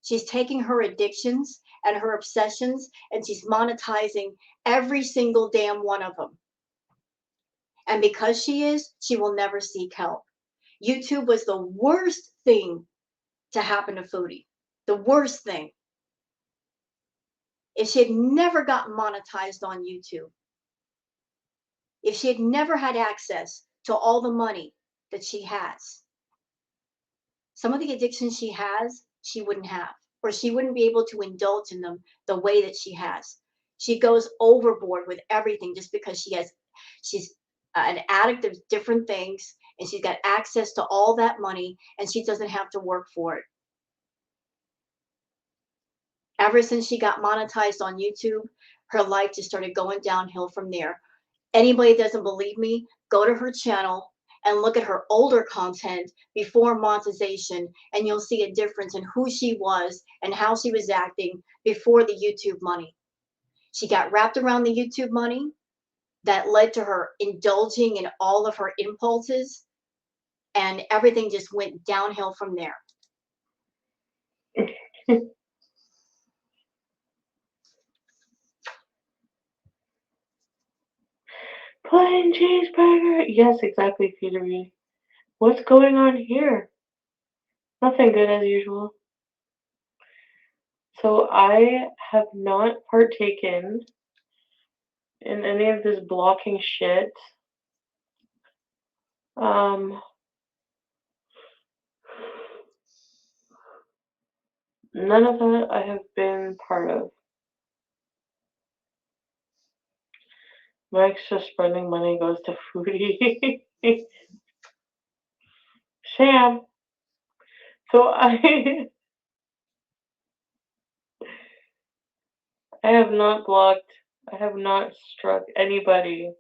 [SPEAKER 1] She's taking her addictions and her obsessions and she's monetizing every single damn one of them. And because she will never seek help. YouTube was the worst thing to happen to Foodie. The worst thing. If she had never gotten monetized on YouTube, if she had never had access to all the money that she has, some of the addictions she has, she wouldn't have, or she wouldn't be able to indulge in them the way that she has. She goes overboard with everything just because she's an addict of different things and she's got access to all that money and she doesn't have to work for it. Ever since she got monetized on YouTube, her life just started going downhill from there. Anybody that doesn't believe me, go to her channel and look at her older content before monetization, and you'll see a difference in who she was and how she was acting before the YouTube money. She got wrapped around the YouTube money. That led to her indulging in all of her impulses, and everything just went downhill from there.
[SPEAKER 2] Plain cheeseburger. Yes, exactly, Foodie. What's going on here? Nothing good as usual. So I have not partaken in any of this blocking shit. None of that I have been part of. My extra spending money goes to Foodie. Sham. So I have not blocked. I have not struck anybody.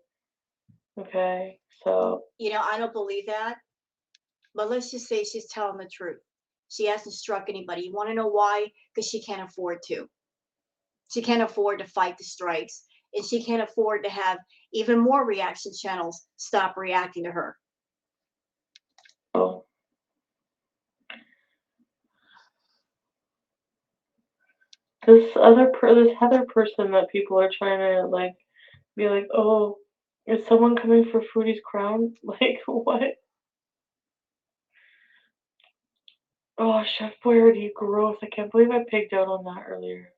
[SPEAKER 2] Okay, so.
[SPEAKER 1] You know, I don't believe that, but let's just say she's telling the truth. She hasn't struck anybody. You want to know why? Because she can't afford to. She can't afford to fight the strikes, and she can't afford to have even more reaction channels stop reacting to her.
[SPEAKER 2] Oh. This Heather person that people are trying to like be like, oh, is someone coming for Foodie's crown? Like what? Oh, Chef Boyardee, gross! I can't believe I pigged out on that earlier.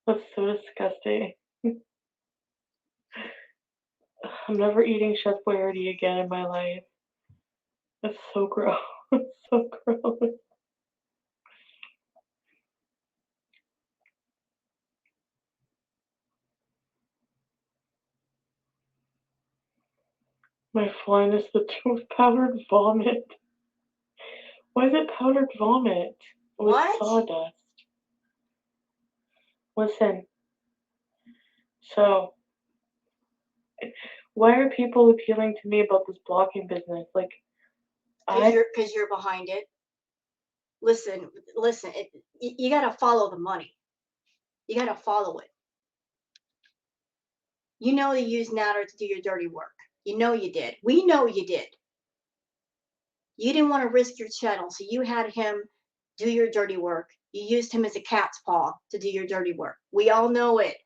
[SPEAKER 2] That's so disgusting. I'm never eating Chef Boyardee again in my life. That's so gross. It's so gross. My finest, the tooth powdered vomit. Why is it powdered vomit with
[SPEAKER 1] What?
[SPEAKER 2] sawdust? Listen, so why are people appealing to me about this blocking business? Like,
[SPEAKER 1] Because you're behind it. Listen, you got to follow the money. You got to follow it. You know you used Natter to do your dirty work. You know you did. We know you did. You didn't want to risk your channel, so you had him do your dirty work. You used him as a cat's paw to do your dirty work. We all know it.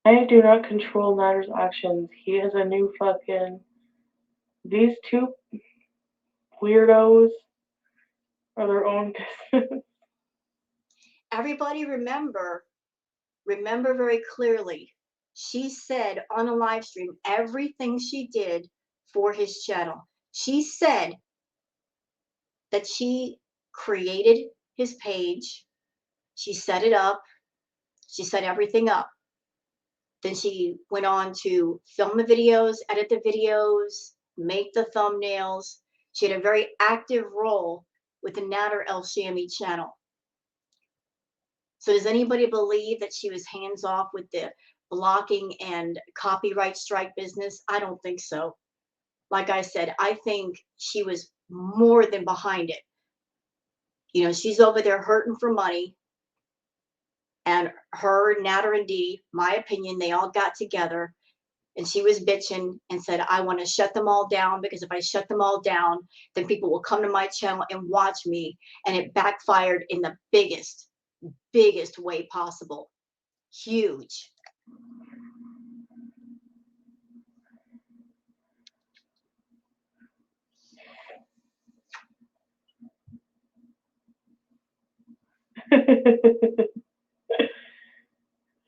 [SPEAKER 2] I do not control Natter's actions. He has a new fucking. These two weirdos are their own business.
[SPEAKER 1] Everybody remember very clearly, she said on a live stream everything she did for his channel. She said that she created his page, she set it up, she set everything up. Then she went on to film the videos, edit the videos, make the thumbnails. She had a very active role with the Nader El Shami channel. So does anybody believe that she was hands off with the blocking and copyright strike business? I don't think so. Like I said, I think she was more than behind it. You know, she's over there hurting for money And her, Natter, and Dee, my opinion, they all got together, and she was bitching and said, I want to shut them all down, because if I shut them all down, then people will come to my channel and watch me. And it backfired in the biggest way possible. Huge.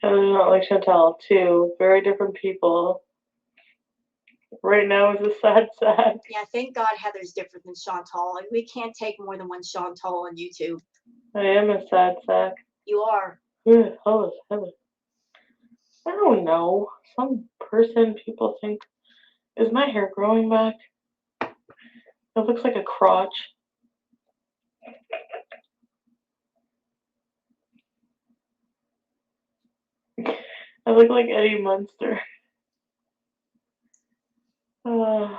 [SPEAKER 2] I'm not like Chantal, two very different people. Right now is a sad sack.
[SPEAKER 1] Yeah, thank God Heather's different than Chantal. And we can't take more than one Chantal on YouTube.
[SPEAKER 2] I am a sad sack.
[SPEAKER 1] You are.
[SPEAKER 2] Who the hell is Heather? I don't know. Some person people think. Is my hair growing back? It looks like a crotch. I look like Eddie Munster. I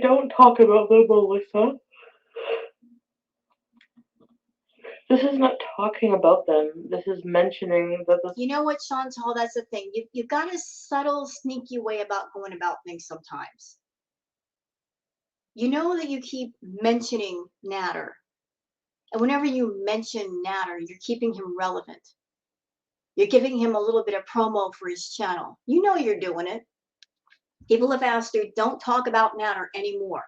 [SPEAKER 2] don't talk about them, Melissa. This is not talking about them. This is mentioning that this.
[SPEAKER 1] You know what, Chantal? That's the thing. You've got a subtle, sneaky way about going about things sometimes. You know that you keep mentioning Natter. And whenever you mention Natter, you're keeping him relevant. You're giving him a little bit of promo for his channel. You know you're doing it. People have asked you, don't talk about Natter anymore.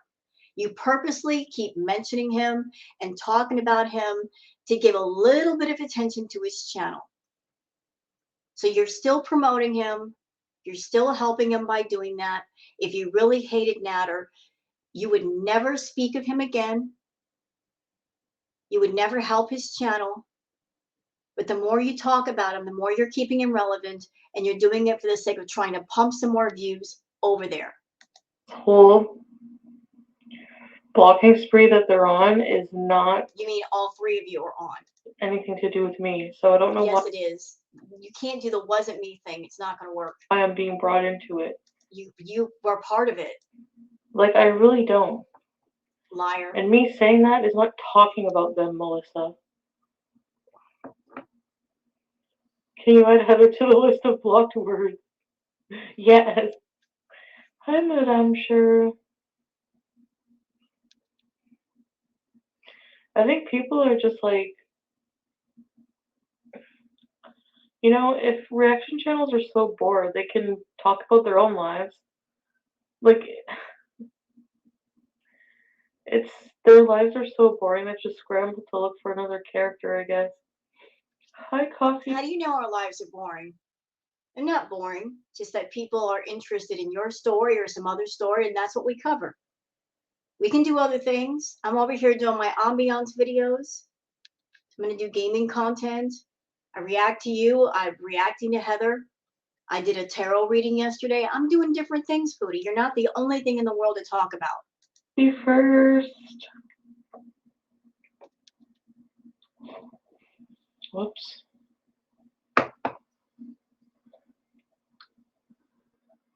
[SPEAKER 1] You purposely keep mentioning him and talking about him to give a little bit of attention to his channel. So you're still promoting him. You're still helping him by doing that. If you really hated Natter, you would never speak of him again. You would never help his channel. But the more you talk about him, the more you're keeping him relevant, and you're doing it for the sake of trying to pump some more views over there.
[SPEAKER 2] Whole blocking spree that they're on is not.
[SPEAKER 1] You mean all three of you are on?
[SPEAKER 2] Anything to do with me, so I don't know.
[SPEAKER 1] Yes, it is. You can't do the wasn't me thing. It's not going to work.
[SPEAKER 2] I am being brought into it.
[SPEAKER 1] You were part of it.
[SPEAKER 2] Like, I really don't.
[SPEAKER 1] Liar.
[SPEAKER 2] And me saying that is not talking about them, Melissa. Can you add Heather to the list of blocked words? Yes. Hi, Madame Sure. I think people are just like, you know, if reaction channels are so bored, they can talk about their own lives. Like, it's, their lives are so boring, they've just scrambled to look for another character, I guess. Hi, Coffee.
[SPEAKER 1] How do you know our lives are boring? They're not boring, just that people are interested in your story or some other story, and that's what we cover. We can do other things. I'm over here doing my ambiance videos. I'm going to do gaming content. I react to you. I'm reacting to Heather. I did a tarot reading yesterday. I'm doing different things, Foodie. You're not the only thing in the world to talk about.
[SPEAKER 2] Be first. Whoops.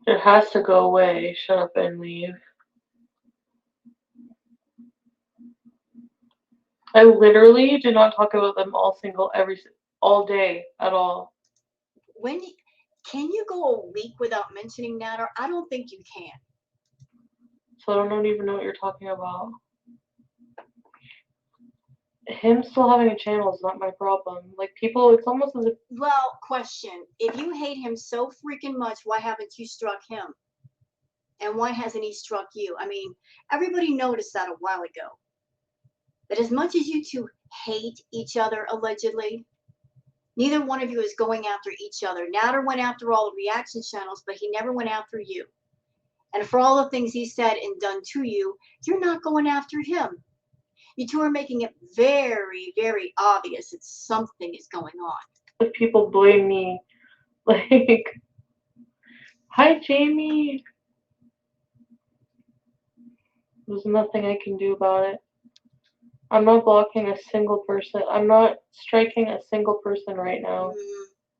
[SPEAKER 2] It has to go away. Shut up and leave. I literally did not talk about them all day at all.
[SPEAKER 1] Can you go a week without mentioning Natter? I don't think you can.
[SPEAKER 2] So I don't even know what you're talking about. Him still having a channel is not my problem. Like, people, it's almost as if.
[SPEAKER 1] Well, question. If you hate him so freaking much, why haven't you struck him? And why hasn't he struck you? I mean, everybody noticed that a while ago. That as much as you two hate each other, allegedly, neither one of you is going after each other. Natter went after all the reaction channels, but he never went after you. And for all the things he said and done to you, you're not going after him. You two are making it very, very obvious that something is going on.
[SPEAKER 2] If people blame me, like, hi, Jamie. There's nothing I can do about it. I'm not blocking a single person. I'm not striking a single person right now.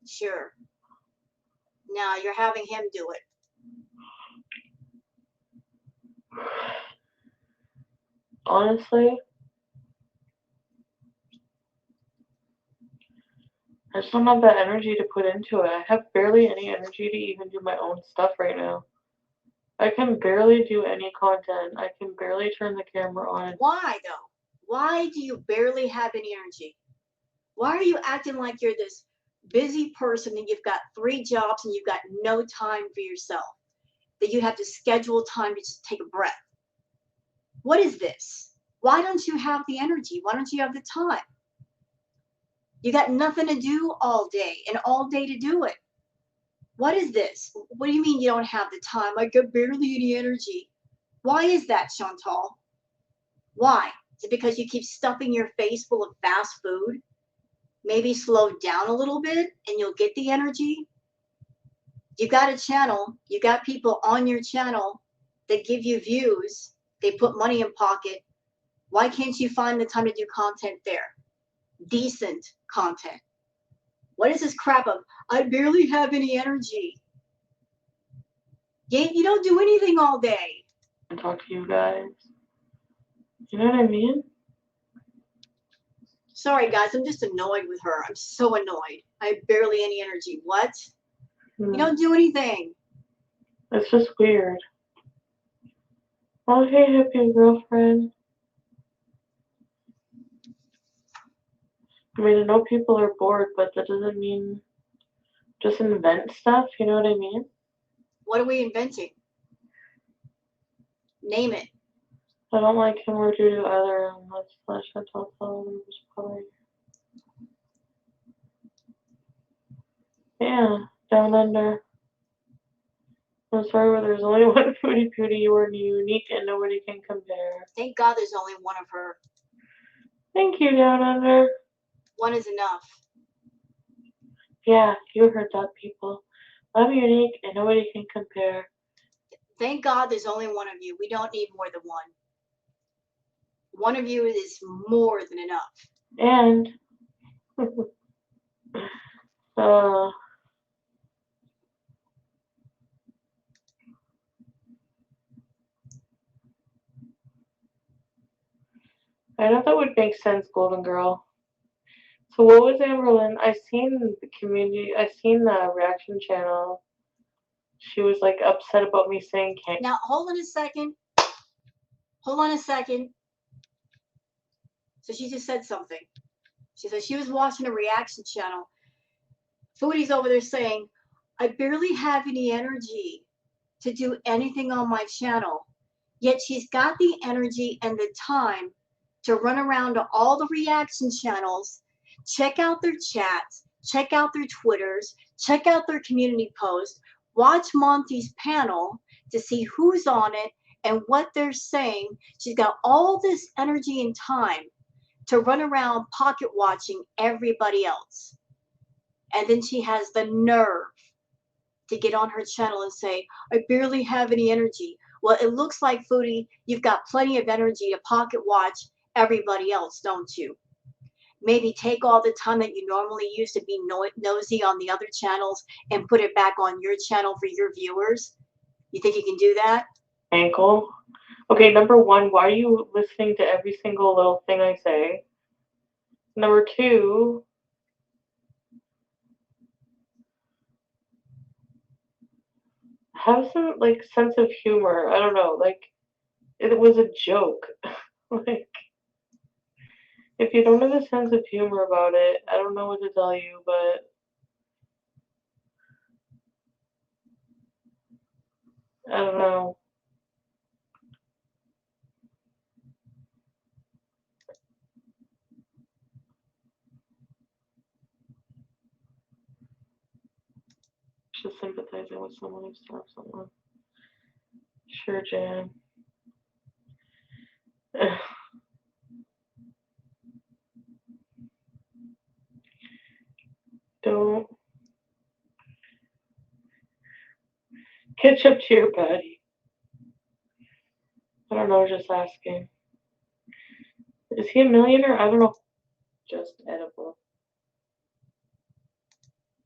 [SPEAKER 1] Sure. Now you're having him do it.
[SPEAKER 2] Honestly, I just don't have that energy to put into it. I have barely any energy to even do my own stuff right now. I can barely do any content. I can barely turn the camera on.
[SPEAKER 1] Why though? Why do you barely have any energy? Why are you acting like you're this busy person and you've got 3 jobs and you've got no time for yourself? That you have to schedule time to just take a breath. What is this? Why don't you have the energy? Why don't you have the time? You got nothing to do all day and all day to do it. What is this? What do you mean you don't have the time? I got barely any energy. Why is that, Chantal? Why? Is it because you keep stuffing your face full of fast food? Maybe slow down a little bit and you'll get the energy. You got a channel, you got people on your channel that give you views, they put money in pocket. Why can't you find the time to do content there? Decent content. What is this crap of, I barely have any energy? You don't do anything all day.
[SPEAKER 2] And talk to you guys. You know what I mean?
[SPEAKER 1] Sorry, guys, I'm just annoyed with her. I'm so annoyed. I have barely any energy. What? You don't do anything.
[SPEAKER 2] It's just weird. Oh, hey, hippie girlfriend. I mean, I know people are bored, but that doesn't mean just invent stuff. You know what I mean?
[SPEAKER 1] What are we inventing? Name it.
[SPEAKER 2] I don't like him or due to either unless slash I don't follow probably. Yeah, down under. I'm sorry, but there's only one Foodie Beauty. You are unique and nobody can compare.
[SPEAKER 1] Thank God there's only one of her.
[SPEAKER 2] Thank you, down under.
[SPEAKER 1] One is enough.
[SPEAKER 2] Yeah, you heard that, people. I'm unique and nobody can compare.
[SPEAKER 1] Thank God there's only one of you. We don't need more than one. One of you is more than enough.
[SPEAKER 2] And I know that would make sense, Golden Girl. So what was Amberlynn? I seen the community. I seen the reaction channel. She was like upset about me saying can't.
[SPEAKER 1] Now hold on a second. Hold on a second. So she just said something. She said she was watching a reaction channel. Foodie's over there saying, I barely have any energy to do anything on my channel. Yet she's got the energy and the time to run around to all the reaction channels, check out their chats, check out their Twitters, check out their community posts, watch Monty's panel to see who's on it and what they're saying. She's got all this energy and time to run around pocket watching everybody else. And then she has the nerve to get on her channel and say, I barely have any energy. Well, it looks like, Foodie, you've got plenty of energy to pocket watch everybody else, don't you? Maybe take all the time that you normally use to be nosy on the other channels and put it back on your channel for your viewers. You think you can do that?
[SPEAKER 2] Ankle. Okay, number one, why are you listening to every single little thing I say? Number two, have some like sense of humor. I don't know, like it was a joke. Like if you don't have a sense of humor about it, I don't know what to tell you, but I don't know. Just sympathizing with someone who stopped someone. Sure, Jan. Don't catch up to your body. I don't know, just asking. Is he a millionaire? I don't know. Just edible.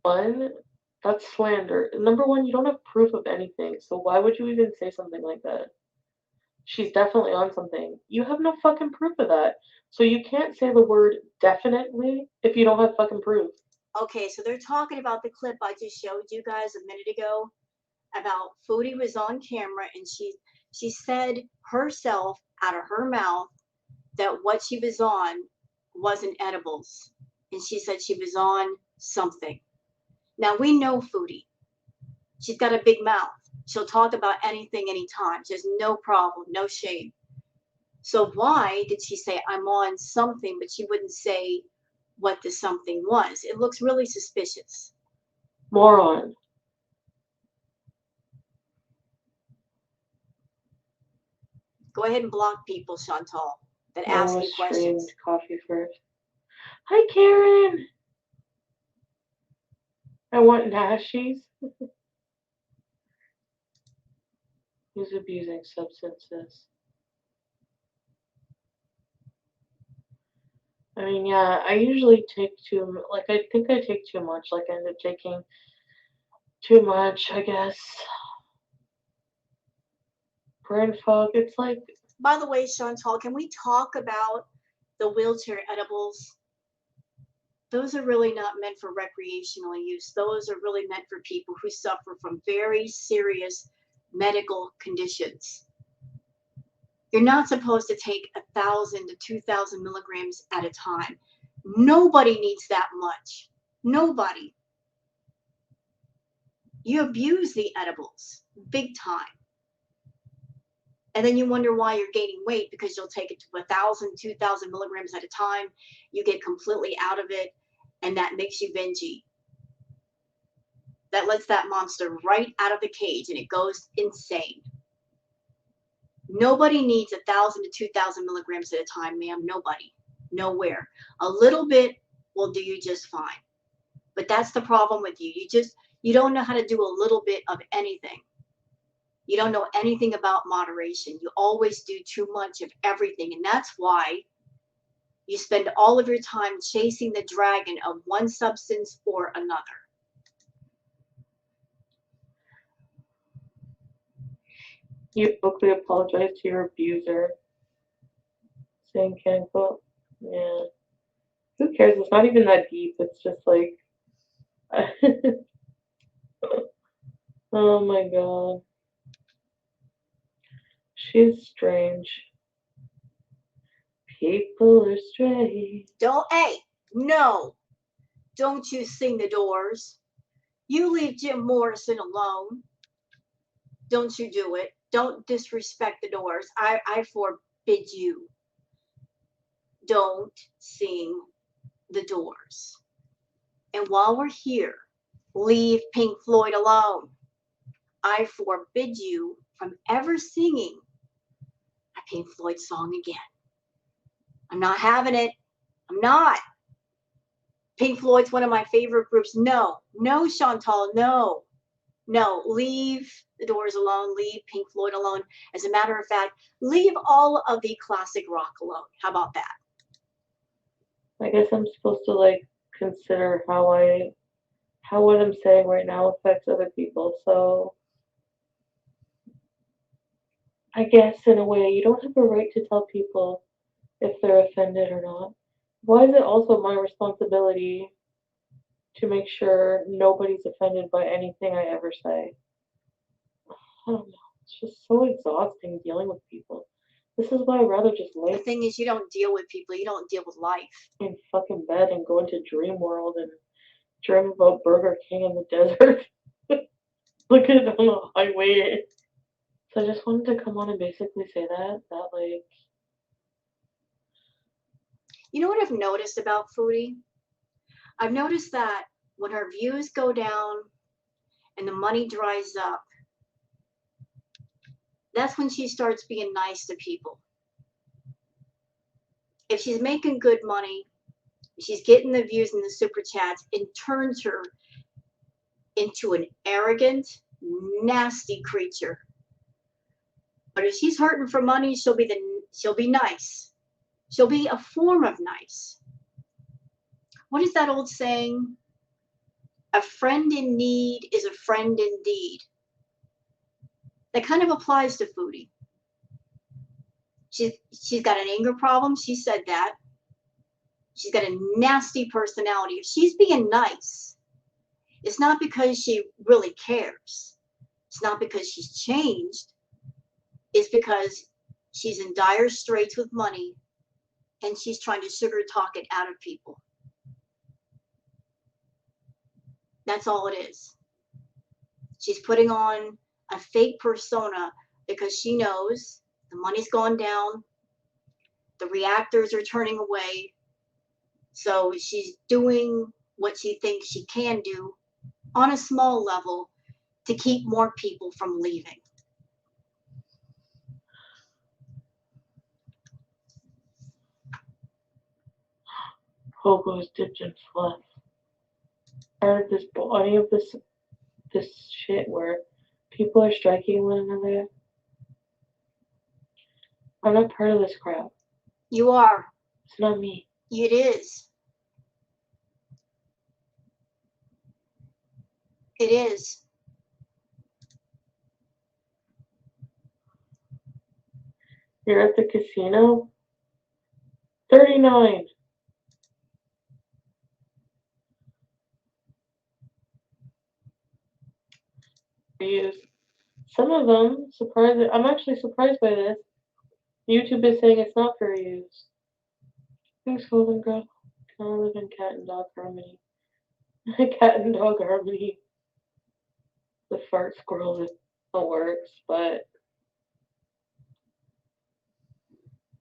[SPEAKER 2] One, that's slander. Number one, you don't have proof of anything, so why would you even say something like that? She's definitely on something. You have no fucking proof of that. So you can't say the word definitely if you don't have fucking proof.
[SPEAKER 1] Okay, so they're talking about the clip I just showed you guys a minute ago about Foodie was on camera and she said herself out of her mouth that what she was on wasn't edibles. And she said she was on something. Now we know Foodie. She's got a big mouth. She'll talk about anything, anytime. She has no problem, no shame. So why did she say I'm on something, but she wouldn't say what the something was? It looks really suspicious.
[SPEAKER 2] Moron.
[SPEAKER 1] Go ahead and block people, Chantal, that
[SPEAKER 2] No
[SPEAKER 1] ask
[SPEAKER 2] one
[SPEAKER 1] you
[SPEAKER 2] streamed
[SPEAKER 1] questions.
[SPEAKER 2] coffee first. Hi, Karen. I want Nashies. Who's abusing substances? I mean, yeah, I usually take too, like, I think I take too much. Like, I end up taking too much, I guess. Brain fog, it's like.
[SPEAKER 1] By the way, Chantal, can we talk about the wheelchair edibles? Those are really not meant for recreational use. Those are really meant for people who suffer from very serious medical conditions. You're not supposed to take 1,000 to 2,000 milligrams at a time. Nobody needs that much. Nobody. You abuse the edibles big time. And then you wonder why you're gaining weight because you'll take it to 1,000, 2,000 milligrams at a time. You get completely out of it, and that makes you bingy. That lets that monster right out of the cage, and it goes insane. Nobody needs 1,000 to 2,000 milligrams at a time, ma'am. Nobody. Nowhere. A little bit will do you just fine. But that's the problem with you. You don't know how to do a little bit of anything. You don't know anything about moderation. You always do too much of everything. And that's why you spend all of your time chasing the dragon of one substance or another.
[SPEAKER 2] You publicly apologize to your abuser. Saying cancel. Yeah. Who cares? It's not even that deep. It's just like. Oh my god. She's strange. People are strange.
[SPEAKER 1] Hey, no, don't you sing the Doors. You leave Jim Morrison alone. Don't you do it. Don't disrespect the Doors. I forbid you. Don't sing the Doors. And while we're here, leave Pink Floyd alone. I forbid you from ever singing a Pink Floyd song again. I'm not having it. I'm not. Pink Floyd's one of my favorite groups. No, Chantal, no. Leave the Doors alone. Leave Pink Floyd alone. As a matter of fact, leave all of the classic rock alone. How about that?
[SPEAKER 2] I guess I'm supposed to like consider how what I'm saying right now affects other people. So I guess in a way you don't have a right to tell people if they're offended or not. Why is it also my responsibility to make sure nobody's offended by anything I ever say? I don't know. It's just so exhausting dealing with people. This is why I'd rather just lay
[SPEAKER 1] The thing is, you don't deal with people. You don't deal with life.
[SPEAKER 2] in fucking bed and go into dream world and dream about Burger King in the desert. Look at it on the highway. So I just wanted to come on and basically say that like.
[SPEAKER 1] You know what I've noticed about Foodie? I've noticed that when her views go down and the money dries up, that's when she starts being nice to people. If she's making good money, she's getting the views and the super chats, it turns her into an arrogant, nasty creature. But if she's hurting for money, she'll be nice. She'll be a form of nice. What is that old saying? A friend in need is a friend indeed. That kind of applies to Foodie. She's got an anger problem. She said that. She's got a nasty personality. If she's being nice, it's not because she really cares. It's not because she's changed. It's because she's in dire straits with money and she's trying to sugar talk it out of people. That's all it is. She's putting on a fake persona because she knows the money's gone down, the reactors are turning away, so she's doing what she thinks she can do on a small level to keep more people from leaving.
[SPEAKER 2] Pogo's dipped in fluff. I heard any of this shit where people are striking one another. I'm not part of this crap.
[SPEAKER 1] You are.
[SPEAKER 2] It's not me.
[SPEAKER 1] It is. It is.
[SPEAKER 2] You're at the casino? 39. Reviews. Some of them, I'm actually surprised by this. YouTube is saying it's not for reviews. Thanks, Golden Girl. Can I live in cat and dog harmony? Cat and dog harmony. The fart squirrel works, but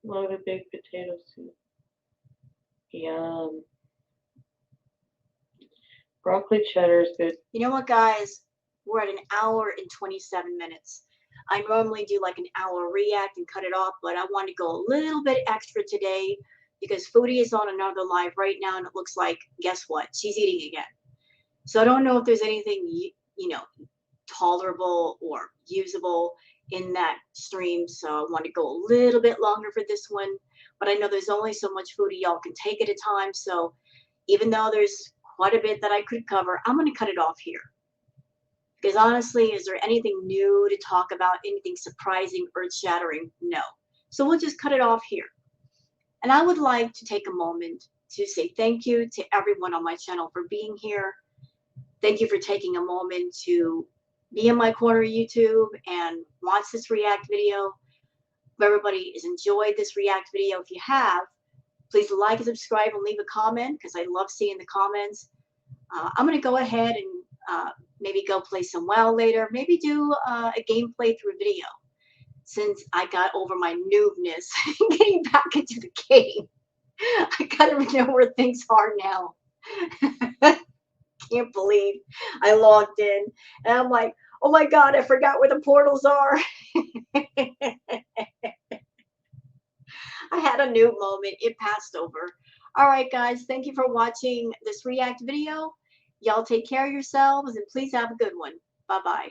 [SPEAKER 2] load of baked potato soup. Yum. Broccoli cheddar is good.
[SPEAKER 1] You know what, guys? We're at an hour and 27 minutes. I normally do like an hour react and cut it off, but I want to go a little bit extra today because Foodie is on another live right now, and it looks like, guess what? She's eating again. So I don't know if there's anything, you know, tolerable or usable in that stream. So I want to go a little bit longer for this one, but I know there's only so much Foodie y'all can take at a time. So even though there's quite a bit that I could cover, I'm going to cut it off here. Because honestly, is there anything new to talk about? Anything surprising, earth-shattering? No. So we'll just cut it off here. And I would like to take a moment to say thank you to everyone on my channel for being here. Thank you for taking a moment to be in my corner of YouTube and watch this react video. If everybody has enjoyed this react video, if you have, please like and subscribe and leave a comment because I love seeing the comments. I'm going to go ahead and maybe go play some WoW later, maybe do a gameplay through video since I got over my noobness getting back into the game. I gotta know where things are now. Can't believe I logged in and I'm like, oh my god, I forgot where the portals are. I had a noob moment. It passed over. All right, guys, thank you for watching this react video. Y'all take care of yourselves and please have a good one. Bye-bye.